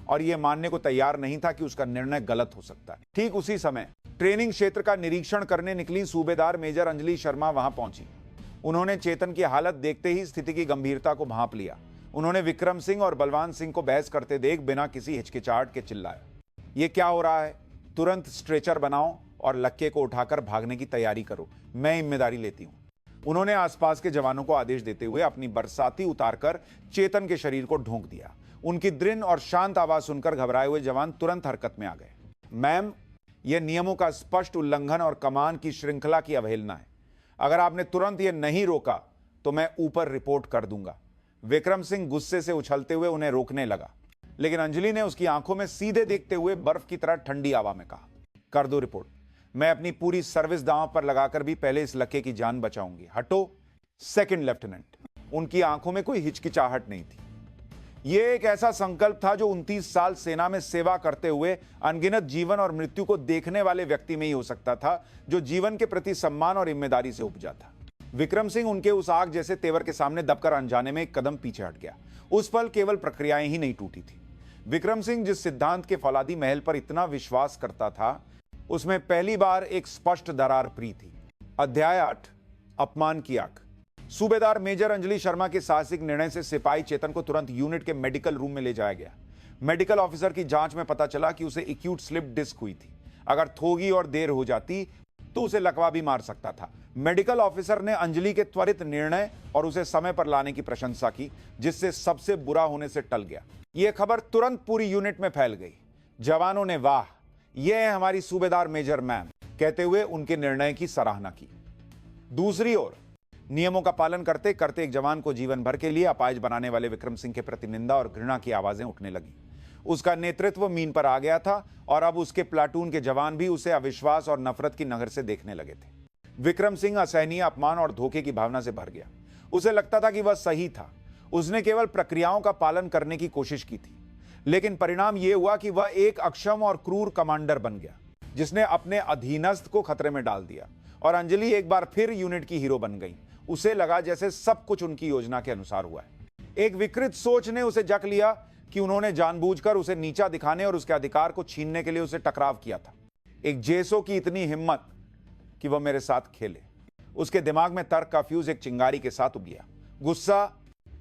और यह मानने को तैयार नहीं था कि उसका निर्णय गलत हो सकता है। ठीक उसी समय ट्रेनिंग क्षेत्र का निरीक्षण करने निकली सूबेदार मेजर अंजलि शर्मा वहां पहुंची। उन्होंने चेतन की हालत देखते ही स्थिति की गंभीरता को भांप लिया। उन्होंने विक्रम सिंह और बलवान सिंह को बहस करते देख बिना किसी हिचकिचाहट के चिल्लाया, ये क्या हो रहा है? तुरंत स्ट्रेचर बनाओ और लक्के को उठाकर भागने की तैयारी करो, मैं जिम्मेदारी लेती हूं। उन्होंने आसपास के जवानों को आदेश देते हुए अपनी बरसाती उतारकर चेतन के शरीर को ढोंक दिया। उनकी दृढ़ और शांत आवाज सुनकर घबराए हुए जवान तुरंत हरकत में आ गए। मैम, यह नियमों का स्पष्ट उल्लंघन और कमान की श्रृंखला की अवहेलना है। अगर आपने तुरंत यह नहीं रोका तो मैं ऊपर रिपोर्ट कर दूंगा। विक्रम सिंह गुस्से से उछलते हुए उन्हें रोकने लगा, लेकिन अंजलि ने उसकी आंखों में सीधे देखते हुए बर्फ की तरह ठंडी हवा में कहा, कर दो रिपोर्ट। मैं अपनी पूरी सर्विस दांव पर लगाकर भी पहले इस लक्के की जान बचाऊंगी। हटो। Second lieutenant. उनकी आंखों में कोई हिचकिचाहट नहीं थी। यह एक ऐसा संकल्प था जो 29 साल सेना में सेवा करते हुए अनगिनत जीवन और मृत्यु को देखने वाले व्यक्ति में ही हो सकता था, जो जीवन के प्रति सम्मान और जिम्मेदारी से उपजा था। विक्रम सिंह उनके उस आग जैसे तेवर के सामने दबकर अनजाने में एक कदम पीछे हट गया। उस पल केवल प्रक्रियाएं ही नहीं टूटी थी। विक्रम सिंह जिस सिद्धांत के फौलादी महल पर इतना विश्वास करता था, उसमें पहली बार एक स्पष्ट दरार पड़ी थी। अध्याय 8, अपमान की आग। सूबेदार मेजर अंजलि शर्मा के साहसिक निर्णय से सिपाही चेतन को तुरंत यूनिट के मेडिकल रूम में ले जाया गया। मेडिकल ऑफिसर की जांच में पता चला कि उसे एक्यूट स्लिप डिस्क हुई थी। अगर थोगी और देर हो जाती तो उसे लकवा भी मार सकता था। मेडिकल ऑफिसर ने अंजलि के त्वरित निर्णय और उसे समय पर लाने की प्रशंसा की, जिससे सबसे बुरा होने से टल गया। यह खबर तुरंत पूरी यूनिट में फैल गई। जवानों ने वाह, यह है हमारी सूबेदार मेजर मैम कहते हुए उनके निर्णय की सराहना की। दूसरी ओर नियमों का पालन करते करते एक जवान को जीवन भर के लिए अपाहिज बनाने वाले विक्रम सिंह के प्रति निंदा और घृणा की आवाजें उठने लगी। उसका नेतृत्व मीन पर आ गया था और अब उसके प्लाटून के जवान भी उसे अविश्वास और नफरत की नजर से देखने लगे थे। विक्रम सिंह असहनीय अपमान और धोखे की भावना से भर गया। उसे लगता था कि वह सही था। उसने केवल प्रक्रियाओं का पालन करने की कोशिश की थी, लेकिन परिणाम यह हुआ कि वह एक अक्षम और क्रूर कमांडर बन गया, जिसने अपने अधीनस्थ को खतरे में डाल दिया। और अंजलि एक बार फिर यूनिट की हीरो बन गई। उसे लगा जैसे सब कुछ उनकी योजना के अनुसार हुआ है। एक विकृत सोच ने उसे जक लिया कि उन्होंने जानबूझकर उसे नीचा दिखाने और उसके अधिकार को छीनने के लिए उसे टकराव किया था। एक जेसो की इतनी हिम्मत कि वह मेरे साथ खेले। उसके दिमाग में तर्क का फ्यूज एक चिंगारी के साथ उगिया। गुस्सा,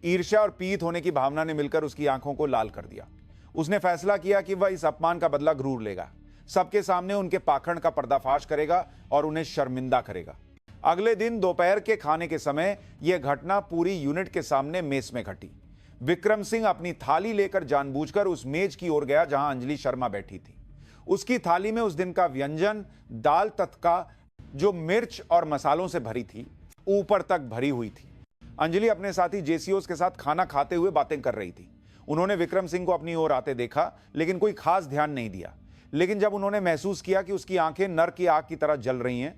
ईर्ष्या और पीत होने की भावना ने मिलकर उसकी आंखों को लाल कर दिया। उसने फैसला किया कि वह इस अपमान का बदला जरूर लेगा। सबके सामने उनके पाखंड का पर्दाफाश करेगा और उन्हें शर्मिंदा करेगा। अगले दिन दोपहर के खाने के समय यह घटना पूरी यूनिट के सामने मेस में घटी। विक्रम सिंह अपनी थाली लेकर जानबूझकर उस मेज की ओर गया जहां अंजलि शर्मा बैठी थी। उसकी थाली में उस दिन का व्यंजन दाल तत्का, जो मिर्च और मसालों से भरी थी, ऊपर तक भरी हुई थी। अंजलि अपने साथी जेसीओस के साथ खाना खाते हुए बातें कर रही थी। उन्होंने विक्रम सिंह को अपनी ओर आते देखा, लेकिन कोई खास ध्यान नहीं दिया। लेकिन जब उन्होंने महसूस किया कि उसकी आंखें नर की आग की तरह जल रही हैं,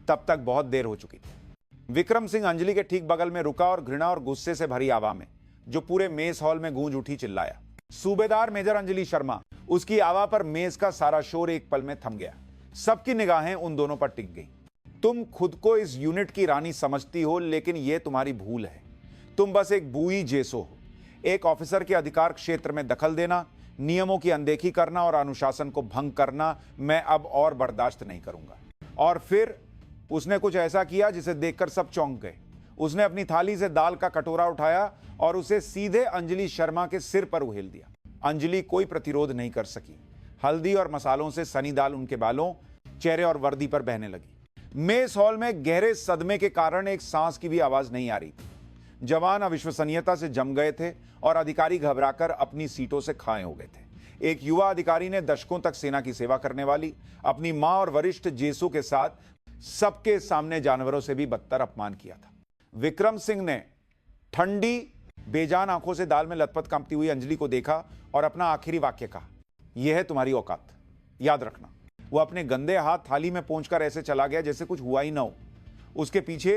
तब तक बहुत देर हो चुकी थी। विक्रम सिंह अंजलि के ठीक बगल में रुका और घृणा और गुस्से से भरी आवाज में, जो पूरे मेस हॉल में गूंज उठी, चिल्लाया, सूबेदार मेजर अंजलि शर्मा। उसकी आवाज पर मेज का सारा शोर एक पल में थम गया। सबकी निगाहें उन दोनों पर टिक गई। तुम खुद को इस यूनिट की रानी समझती हो, लेकिन यह तुम्हारी भूल है। तुम बस एक बुई जेसो हो। एक ऑफिसर के अधिकार क्षेत्र में दखल देना, नियमों की अनदेखी करना और अनुशासन को भंग करना मैं अब और बर्दाश्त नहीं करूंगा। और फिर उसने कुछ ऐसा किया जिसे देखकर सब चौंक गए। उसने अपनी थाली से दाल का कटोरा उठाया और उसे सीधे अंजलि शर्मा के सिर पर उहेल दिया। अंजलि कोई प्रतिरोध नहीं कर सकी। हल्दी और मसालों से सनी दाल उनके बालों, चेहरे और वर्दी पर बहने लगी। मेस हॉल में गहरे सदमे के कारण एक सांस की भी आवाज नहीं आ रही थी। जवान अविश्वसनीयता से जम गए थे और अधिकारी घबराकर अपनी सीटों से खाए हो गए थे। एक युवा अधिकारी ने दशकों तक सेना की सेवा करने वाली अपनी मां और वरिष्ठ जेसू के साथ सबके सामने जानवरों से भी बदतर अपमान किया था। विक्रम सिंह ने ठंडी बेजान आंखों से दाल में लथपथ कांपती हुई अंजलि को देखा और अपना आखिरी वाक्य कहा, यह है तुम्हारी औकात, याद रखना। वो अपने गंदे हाथ थाली में पहुंचकर ऐसे चला गया जैसे कुछ हुआ ही ना हो। उसके पीछे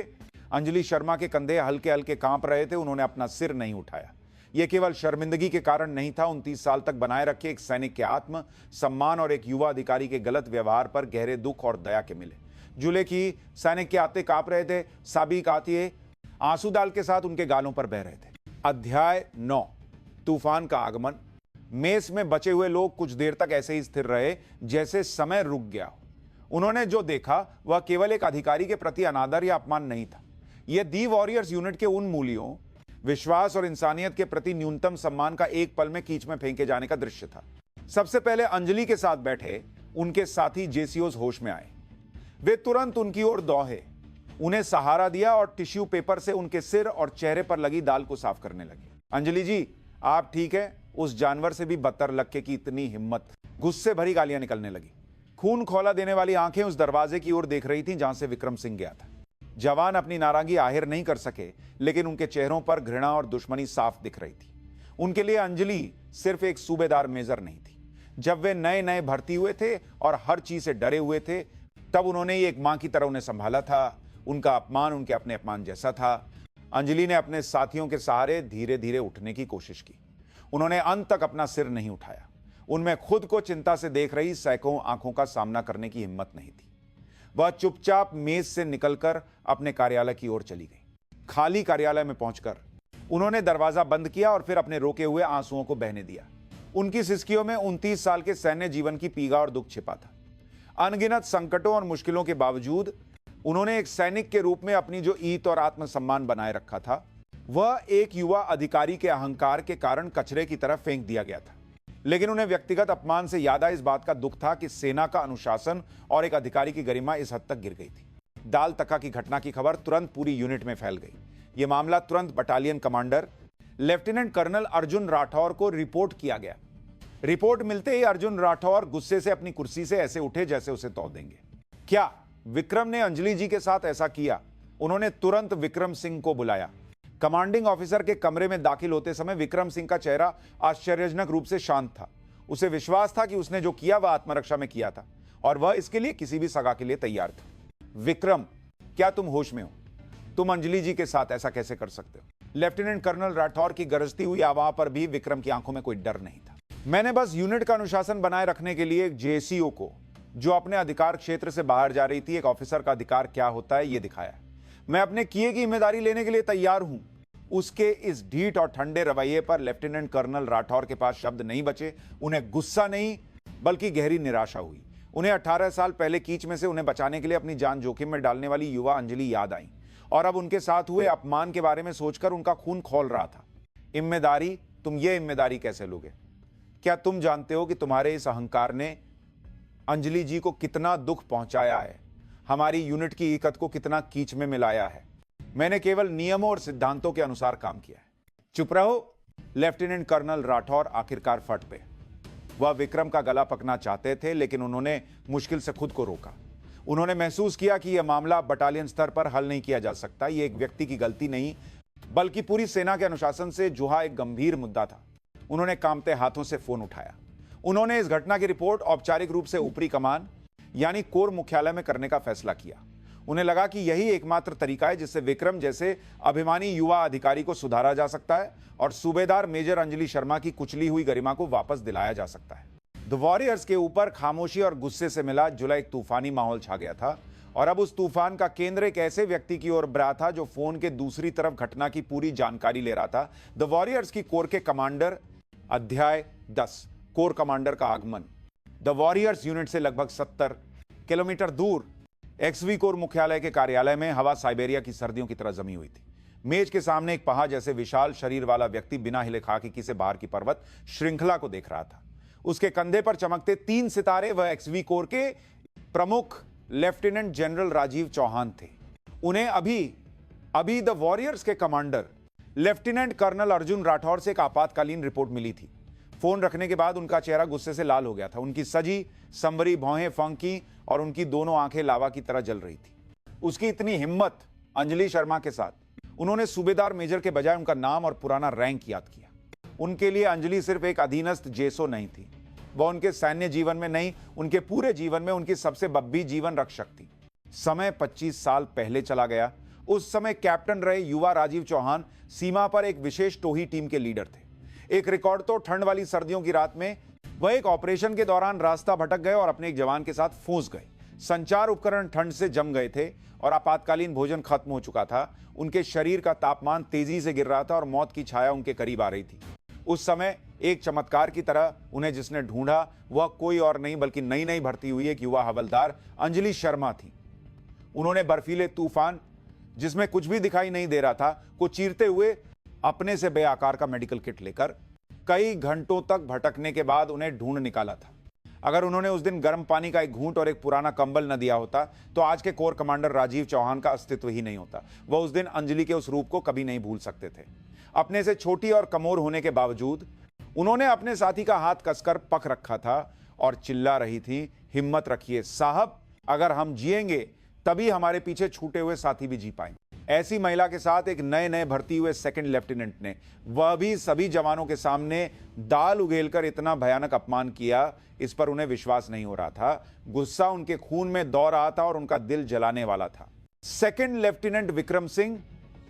अंजलि शर्मा के कंधे हल्के हल्के कांप रहे थे। उन्होंने अपना सिर नहीं उठाया। यह केवल शर्मिंदगी के कारण नहीं था। 29 साल तक बनाए रखे एक सैनिक के आत्म सम्मान और एक युवा अधिकारी के गलत व्यवहार पर गहरे दुख और दया के मिले। जुले की सैनिक के आते कांप रहे थे। साबिक आतिए आंसू दाल के साथ उनके गालों पर बह रहे थे। अध्याय 9, तूफान का आगमन। मेस में बचे हुए लोग कुछ देर तक ऐसे ही स्थिर रहे जैसे समय रुक गया हो। उन्होंने जो देखा वह केवल एक अधिकारी के प्रति अनादर या अपमान नहीं था। यह दी वॉरियर्स यूनिट के उन मूल्यों, विश्वास और इंसानियत के प्रति न्यूनतम सम्मान का एक पल में कीच में फेंके जाने का दृश्य था। सबसे पहले अंजलि के साथ बैठे उनके साथी जेसीओज होश में आए। वे तुरंत उनकी ओर दौड़े, उन्हें सहारा दिया और टिश्यू पेपर से उनके सिर और चेहरे पर लगी दाल को साफ करने लगे। अंजलि जी, आप ठीक है? उस जानवर से भी बदतर लक्के की इतनी हिम्मत। गुस्से भरी गालियां निकलने लगी। खून खौला देने वाली आंखें उस दरवाजे की ओर देख रही थीं जहां से विक्रम सिंह गया था। जवान अपनी नाराजगी जाहिर नहीं कर सके, लेकिन उनके चेहरों पर घृणा और दुश्मनी साफ दिख रही थी। उनके लिए अंजलि सिर्फ एक सूबेदार मेजर नहीं थी। जब वे नए नए भर्ती हुए थे और हर चीज से डरे हुए थे, तब उन्होंने ही एक मां की तरह उन्हें संभाला था। उनका अपमान उनके अपने अपमान जैसा था। अंजलि ने अपने साथियों के सहारे धीरे धीरे उठने की कोशिश की। उन्होंने अंत तक अपना सिर नहीं उठाया। उनमें खुद को चिंता से देख रही सैकड़ों आंखों का सामना करने की हिम्मत नहीं थी। वह चुपचाप मेज से निकलकर अपने कार्यालय की ओर चली गई। खाली कार्यालय में पहुंचकर उन्होंने दरवाजा बंद किया और फिर अपने रोके हुए आंसुओं को बहने दिया। उनकी सिसकियों में 29 साल के सैन्य जीवन की पीड़ा और दुख छिपा था। अनगिनत संकटों और मुश्किलों के बावजूद उन्होंने एक सैनिक के रूप में अपनी जो ईत और आत्मसम्मान बनाए रखा था, वह एक युवा अधिकारी के अहंकार के कारण कचरे की तरफ फेंक दिया गया था। लेकिन उन्हें व्यक्तिगत अपमान से ज्यादा इस बात का दुख था कि सेना का अनुशासन और एक अधिकारी की गरिमा इस हद तक गिर गई थी। दाल तका की घटना की खबर तुरंत पूरी यूनिट में फैल गई। यह मामला तुरंत battalion commander lieutenant colonel Arjun Rathore को रिपोर्ट किया गया। रिपोर्ट मिलते ही अर्जुन राठौर गुस्से से अपनी कुर्सी से ऐसे उठे जैसे उसे तोड़ देंगे। क्या विक्रम ने अंजलि जी के साथ ऐसा किया? उन्होंने तुरंत विक्रम सिंह को बुलाया। कमांडिंग ऑफिसर के कमरे में दाखिल होते समय विक्रम सिंह का चेहरा आश्चर्यजनक रूप से शांत था। उसे विश्वास था कि उसने जो किया वह आत्मरक्षा में किया था और वह इसके लिए किसी भी सगा के लिए तैयार था। विक्रम, क्या तुम होश में हो? तुम अंजलि जी के साथ ऐसा कैसे कर सकते हो? लेफ्टिनेंट कर्नल राठौर की गरजती हुई आवाज पर भी विक्रम की आंखों में कोई डर नहीं था। मैंने बस यूनिट का अनुशासन बनाए रखने के लिए एक जेसीओ को, जो अपने अधिकार क्षेत्र से बाहर जा रही थी, एक ऑफिसर का अधिकार क्या होता है यह दिखाया। मैं अपने किए की जिम्मेदारी लेने के लिए तैयार हूं। उसके इस ढीठ और ठंडे रवैये पर लेफ्टिनेंट कर्नल राठौर के पास शब्द नहीं बचे। उन्हें गुस्सा नहीं बल्कि गहरी निराशा हुई। उन्हें 18 साल पहले कीच में से उन्हें बचाने के लिए अपनी जान जोखिम में डालने वाली युवा अंजलि याद आई और अब उनके साथ हुए अपमान के बारे में सोचकर उनका खून खौल रहा था। जिम्मेदारी? तुम ये जिम्मेदारी कैसे लोगे? क्या तुम जानते हो कि तुम्हारे इस अहंकार ने अंजलि जी को कितना दुख पहुंचाया है, हमारी यूनिट की इकत को कितना कीच में मिलाया है? मैंने केवल नियमों और सिद्धांतों के अनुसार काम किया है। चुप रहो। लेफ्टिनेंट कर्नल राठौर आखिरकार फट पे। वह विक्रम का गला पकना चाहते थे, लेकिन उन्होंने मुश्किल से खुद को रोका। उन्होंने महसूस किया कि यह मामला बटालियन स्तर पर हल नहीं किया जा सकता। यह एक व्यक्ति की गलती नहीं, बल्कि पूरी सेना के अनुशासन से जुड़ा एक गंभीर मुद्दा था। उन्होंने कांपते हाथों से फोन उठाया। उन्होंने इस घटना की रिपोर्ट औपचारिक रूप से ऊपरी कमान यानी कोर मुख्यालय में करने का फैसला किया। उन्हें लगा कि यही एकमात्र तरीका है जिससे विक्रम जैसे अभिमानी युवा अधिकारी को सुधारा जा सकता है और सूबेदार मेजर अंजलि शर्मा की कुचली हुई गरिमा को वापस दिलाया जा सकता है। द वॉरियर्स के ऊपर खामोशी और गुस्से से मिला जुला एक तूफानी माहौल छा गया था और अब उस तूफान का केंद्र एक ऐसे व्यक्ति की ओर बढ़ा था जो फोन के दूसरी तरफ घटना की पूरी जानकारी ले रहा था। द वॉरियर्स की कोर के कमांडर। अध्याय 10, कोर कमांडर का आगमन। द वॉरियर्स यूनिट से लगभग 70 किलोमीटर दूर एक्सवी कोर मुख्यालय के कार्यालय में हवा साइबेरिया की सर्दियों की तरह जमी हुई थी। मेज के सामने एक पहाड़ जैसे विशाल शरीर वाला व्यक्ति बिना हिले खाकी से बाहर की पर्वत श्रृंखला को देख रहा था। उसके कंधे पर चमकते 3 सितारे वह एक्सवी कोर के प्रमुख लेफ्टिनेंट जनरल राजीव चौहान थे। उन्हें अभी द वॉरियर्स के commander lieutenant colonel Arjun Rathore से एक आपातकालीन रिपोर्ट मिली थी। फोन रखने के बाद उनका चेहरा गुस्से से लाल हो गया था। उनकी सजी संवरी भौहें फंकी और उनकी दोनों आंखें लावा की तरह जल रही थी। उसकी इतनी हिम्मत अंजलि शर्मा के साथ। उन्होंने सूबेदार मेजर के बजाय उनका नाम और पुराना रैंक याद किया। उनके लिए अंजलि सिर्फ एक अधीनस्थ जेसो नहीं थी, वह उनके सैन्य जीवन में नहीं, उनके पूरे जीवन में उनकी सबसे बब्बी जीवन रक्षक थी। समय 25 साल पहले चला गया। उस समय कैप्टन रहे युवा राजीव चौहान सीमा पर एक विशेष टोही टीम के लीडर थे। एक रिकॉर्ड तो ठंड वाली सर्दियों की रात में वह एक ऑपरेशन के दौरान रास्ता भटक गए और अपने एक जवान के साथ फंस गए। संचार उपकरण ठंड से जम गए थे और आपातकालीन भोजन खत्म हो चुका था। उनके शरीर का तापमान तेजी से गिर रहा था और मौत की छाया उनके करीब आ रही थी। उस समय एक चमत्कार की तरह उन्हें जिसने ढूंढा वह कोई और नहीं बल्कि नई नई भर्ती हुई एक युवा हवलदार अंजलि शर्मा थी। उन्होंने बर्फीले तूफान जिसमें कुछ भी दिखाई नहीं दे रहा था, को चीरते हुए अपने से बेआकार का मेडिकल किट लेकर कई घंटों तक भटकने के बाद उन्हें ढूंढ निकाला था। अगर उन्होंने उस दिन गर्म पानी का एक घूंट और एक पुराना कंबल न दिया होता तो आज के कोर कमांडर राजीव चौहान का अस्तित्व ही नहीं होता। वह उस दिन अंजलि के उस रूप को कभी नहीं भूल सकते थे। अपने से छोटी और कमोर होने के बावजूद उन्होंने अपने साथी का हाथ कसकर पक रखा था और चिल्ला रही थी, हिम्मत रखिए साहब, अगर हम जिएंगे तभी हमारे पीछे छूटे हुए साथी भी जी पाएंगे। ऐसी महिला के साथ एक नए नए भर्ती हुए सेकंड लेफ्टिनेंट ने, वह भी सभी जवानों के सामने दाल उगेलकर इतना भयानक अपमान किया, इस पर उन्हें विश्वास नहीं हो रहा था। गुस्सा उनके खून में दौड़ रहा था और उनका दिल जलाने वाला था। सेकंड लेफ्टिनेंट विक्रम सिंह,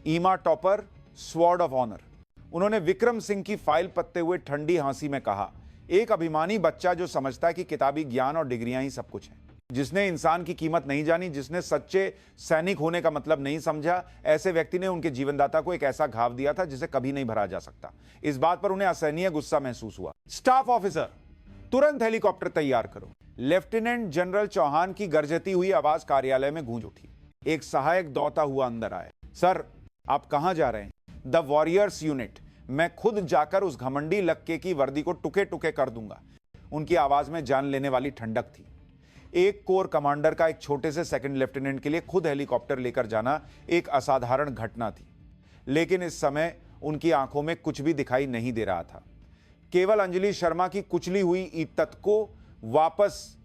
ईमा टॉपर, स्वॉर्ड ऑफ ऑनर। उन्होंने विक्रम सिंह की फाइल पत्ते हुए ठंडी हंसी में कहा, एक अभिमानी बच्चा जो समझता है कि किताबी ज्ञान और डिग्रियां ही सब कुछ है, जिसने इंसान की कीमत नहीं जानी, जिसने सच्चे सैनिक होने का मतलब नहीं समझा, ऐसे व्यक्ति ने उनके जीवनदाता को एक ऐसा घाव दिया था जिसे कभी नहीं भरा जा सकता। इस बात पर उन्हें असहनीय गुस्सा महसूस हुआ। स्टाफ ऑफिसर, तुरंत हेलीकॉप्टर तैयार करो। लेफ्टिनेंट जनरल चौहान की गरजती हुई आवाज कार्यालय में गूंज उठी। एक सहायक दौड़ता हुआ अंदर आया। सर, आप कहां जा रहे हैं? The warriors unit. मैं खुद जाकर उस घमंडी लक्के की वर्दी को टुके टुके कर दूंगा। उनकी आवाज में जान लेने वाली ठंडक थी। एक कोर कमांडर का एक छोटे से सेकंड लेफ्टिनेंट के लिए खुद हेलीकॉप्टर लेकर जाना एक असाधारण घटना थी, लेकिन इस समय उनकी आंखों में कुछ भी दिखाई नहीं दे रहा था। केवल अंजलि शर्मा की कुचली हुई इज्जत को वापस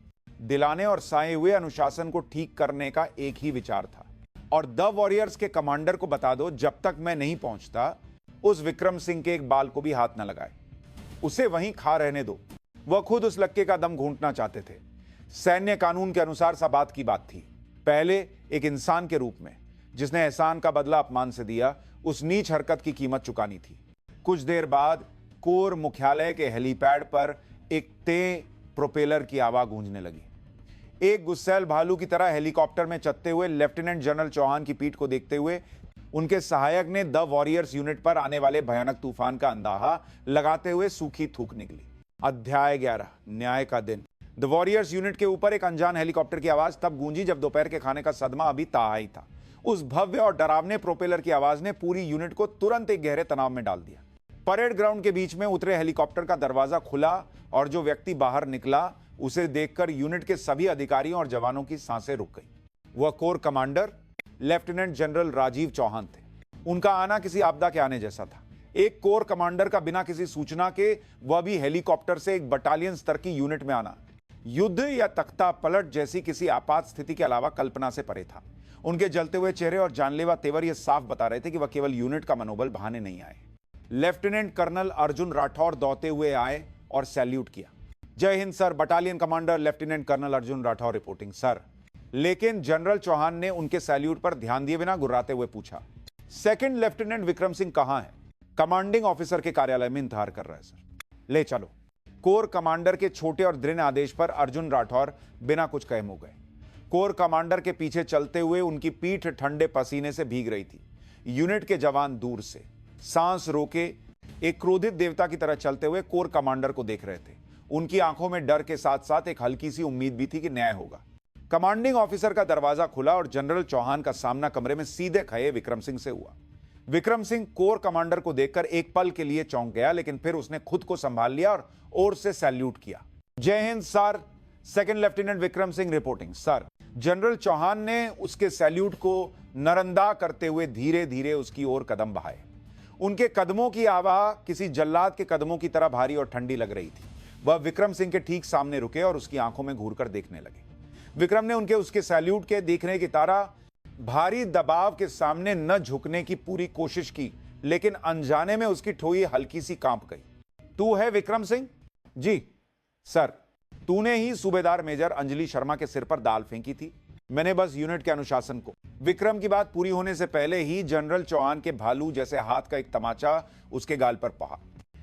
दिलाने और साए हुए अनुशासन को ठीक करने का एक ही विचार था। और द वॉरियर्स के कमांडर को बता दो, जब तक मैं नहीं पहुंचता उस विक्रम सिंह के एक बाल को भी हाथ न लगाए, उसे वहीं खा रहने दो। वह खुद उस लक्के का दम घूंटना चाहते थे। सैन्य कानून के अनुसार सब बात की बात थी। पहले एक इंसान के रूप में जिसने एहसान का बदला अपमान से दिया, उस नीच हरकत की कीमत चुकानी थी। कुछ देर बाद कोर मुख्यालय के हेलीपैड पर एक तेज प्रोपेलर की आवाज गूंजने लगी। एक गुस्सैल भालू की तरह हेलीकॉप्टर में चलते हुए लेफ्टिनेंट जनरल चौहान की पीठ को देखते हुए उनके सहायक ने द वॉरियर्स यूनिट पर आने वाले भयानक तूफान का अंदाजा लगाते हुए सूखी थूक निकली। अध्याय 11, न्याय का दिन। द वॉरियर्स यूनिट के ऊपर एक अनजान हेलीकॉप्टर की आवाज तब गूंजी जब दोपहर के खाने का सदमा अभी ताहाई था। उस भव्य और डरावने प्रोपेलर की आवाज ने पूरी यूनिट को तुरंत एक गहरे तनाव में डाल दिया। परेड ग्राउंड के बीच में उतरे हेलीकॉप्टर का दरवाजा खुला और जो व्यक्ति बाहर निकला उसे देखकर यूनिट के सभी अधिकारियों और जवानों की सांसें रुक गई। वह corps commander lieutenant general Rajiv Chauhan थे। उनका आना किसी आपदा के आने जैसा था। एक कोर कमांडर का बिना किसी सूचना के, वह भी हेलीकॉप्टर से एक बटालियन स्तर की यूनिट में आना, युद्ध या तख्ता पलट जैसी किसी आपात स्थिति के अलावा कल्पना से परे था। उनके जलते हुए चेहरे और जानलेवा तेवर यह साफ बता रहे थे कि वह केवल यूनिट का मनोबल बहाने नहीं आए। लेफ्टिनेंट कर्नल अर्जुन राठौर दौड़ते हुए आए और सैल्यूट किया। जय Hind sir, battalion commander lieutenant colonel Arjun Rathore reporting sir. लेकिन जनरल चौहान ने उनके सैल्यूट पर ध्यान दिए बिना गुर्राते हुए पूछा, सेकंड लेफ्टिनेंट विक्रम सिंह कहां है? कमांडिंग ऑफिसर के कार्यालय में इंतजार कर रहा है सर। ले चलो। कोर कमांडर के छोटे और दृढ़ आदेश पर अर्जुन राठौर बिना कुछ कहे हो गए। कोर कमांडर के पीछे चलते हुए उनकी पीठ ठंडे पसीने से भीग रही थी। यूनिट के जवान दूर से सांस रोके एक क्रोधित देवता की तरह चलते हुए कोर कमांडर को देख रहे थे। उनकी आंखों में डर के साथ साथ एक हल्की सी उम्मीद भी थी कि न्याय होगा। कमांडिंग ऑफिसर का दरवाजा खुला और जनरल चौहान का सामना कमरे में सीधे खड़े विक्रम सिंह से हुआ। विक्रम सिंह कोर कमांडर को देखकर एक पल के लिए चौंक गया, लेकिन फिर उसने खुद को संभाल लिया और से सैल्यूट किया। जय Hind sir, second lieutenant Vikram Singh reporting sir. General Chauhan ने उसके सैल्यूट को नरंदा करते हुए धीरे धीरे उसकी ओर कदम बढ़ाए। उनके कदमों की आवाज किसी जल्लाद के कदमों की तरह भारी और ठंडी लग रही थी। वह विक्रम सिंह के ठीक सामने रुके और उसकी आंखों में घूरकर देखने लगे। विक्रम ने उसके सैल्यूट के देखने की तरह भारी दबाव के सामने न झुकने की पूरी कोशिश की, लेकिन अनजाने में उसकी ठोई हल्की सी कांप गई। तू है विक्रम सिंह? जी सर। तूने ही सूबेदार मेजर अंजलि शर्मा के सिर पर दाल फेंकी थी? मैंने बस यूनिट के अनुशासन को। विक्रम की बात पूरी होने से पहले ही जनरल चौहान के भालू जैसे हाथ का एक तमाचा उसके गाल पर पड़ा।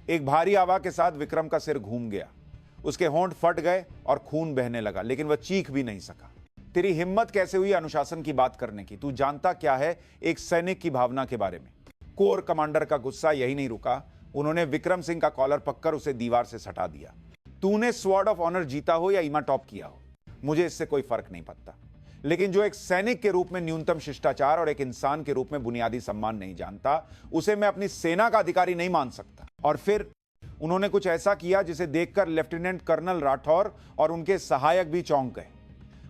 एक भारी आवाज के साथ विक्रम का सिर घूम गया। उसके होंठ फट गए और खून बहने लगा, लेकिन वह चीख भी नहीं सका। तेरी हिम्मत कैसे हुई अनुशासन की बात करने की? तू जानता क्या है एक सैनिक की भावना के बारे में? कोर कमांडर का गुस्सा यही नहीं रुका। उन्होंने विक्रम सिंह का कॉलर पकड़ उसे दीवार से सटा दिया। तूने स्वॉर्ड ऑफ ऑनर जीता हो या ईमा टॉप किया हो, मुझे इससे कोई फर्क नहीं पड़ता। लेकिन जो एक सैनिक के रूप में न्यूनतम शिष्टाचार और एक इंसान के रूप में बुनियादी सम्मान नहीं जानता, उसे मैं अपनी सेना का अधिकारी नहीं मान सकता। और फिर उन्होंने कुछ ऐसा किया जिसे देखकर लेफ्टिनेंट कर्नल राठौर और उनके सहायक भी चौंक गए।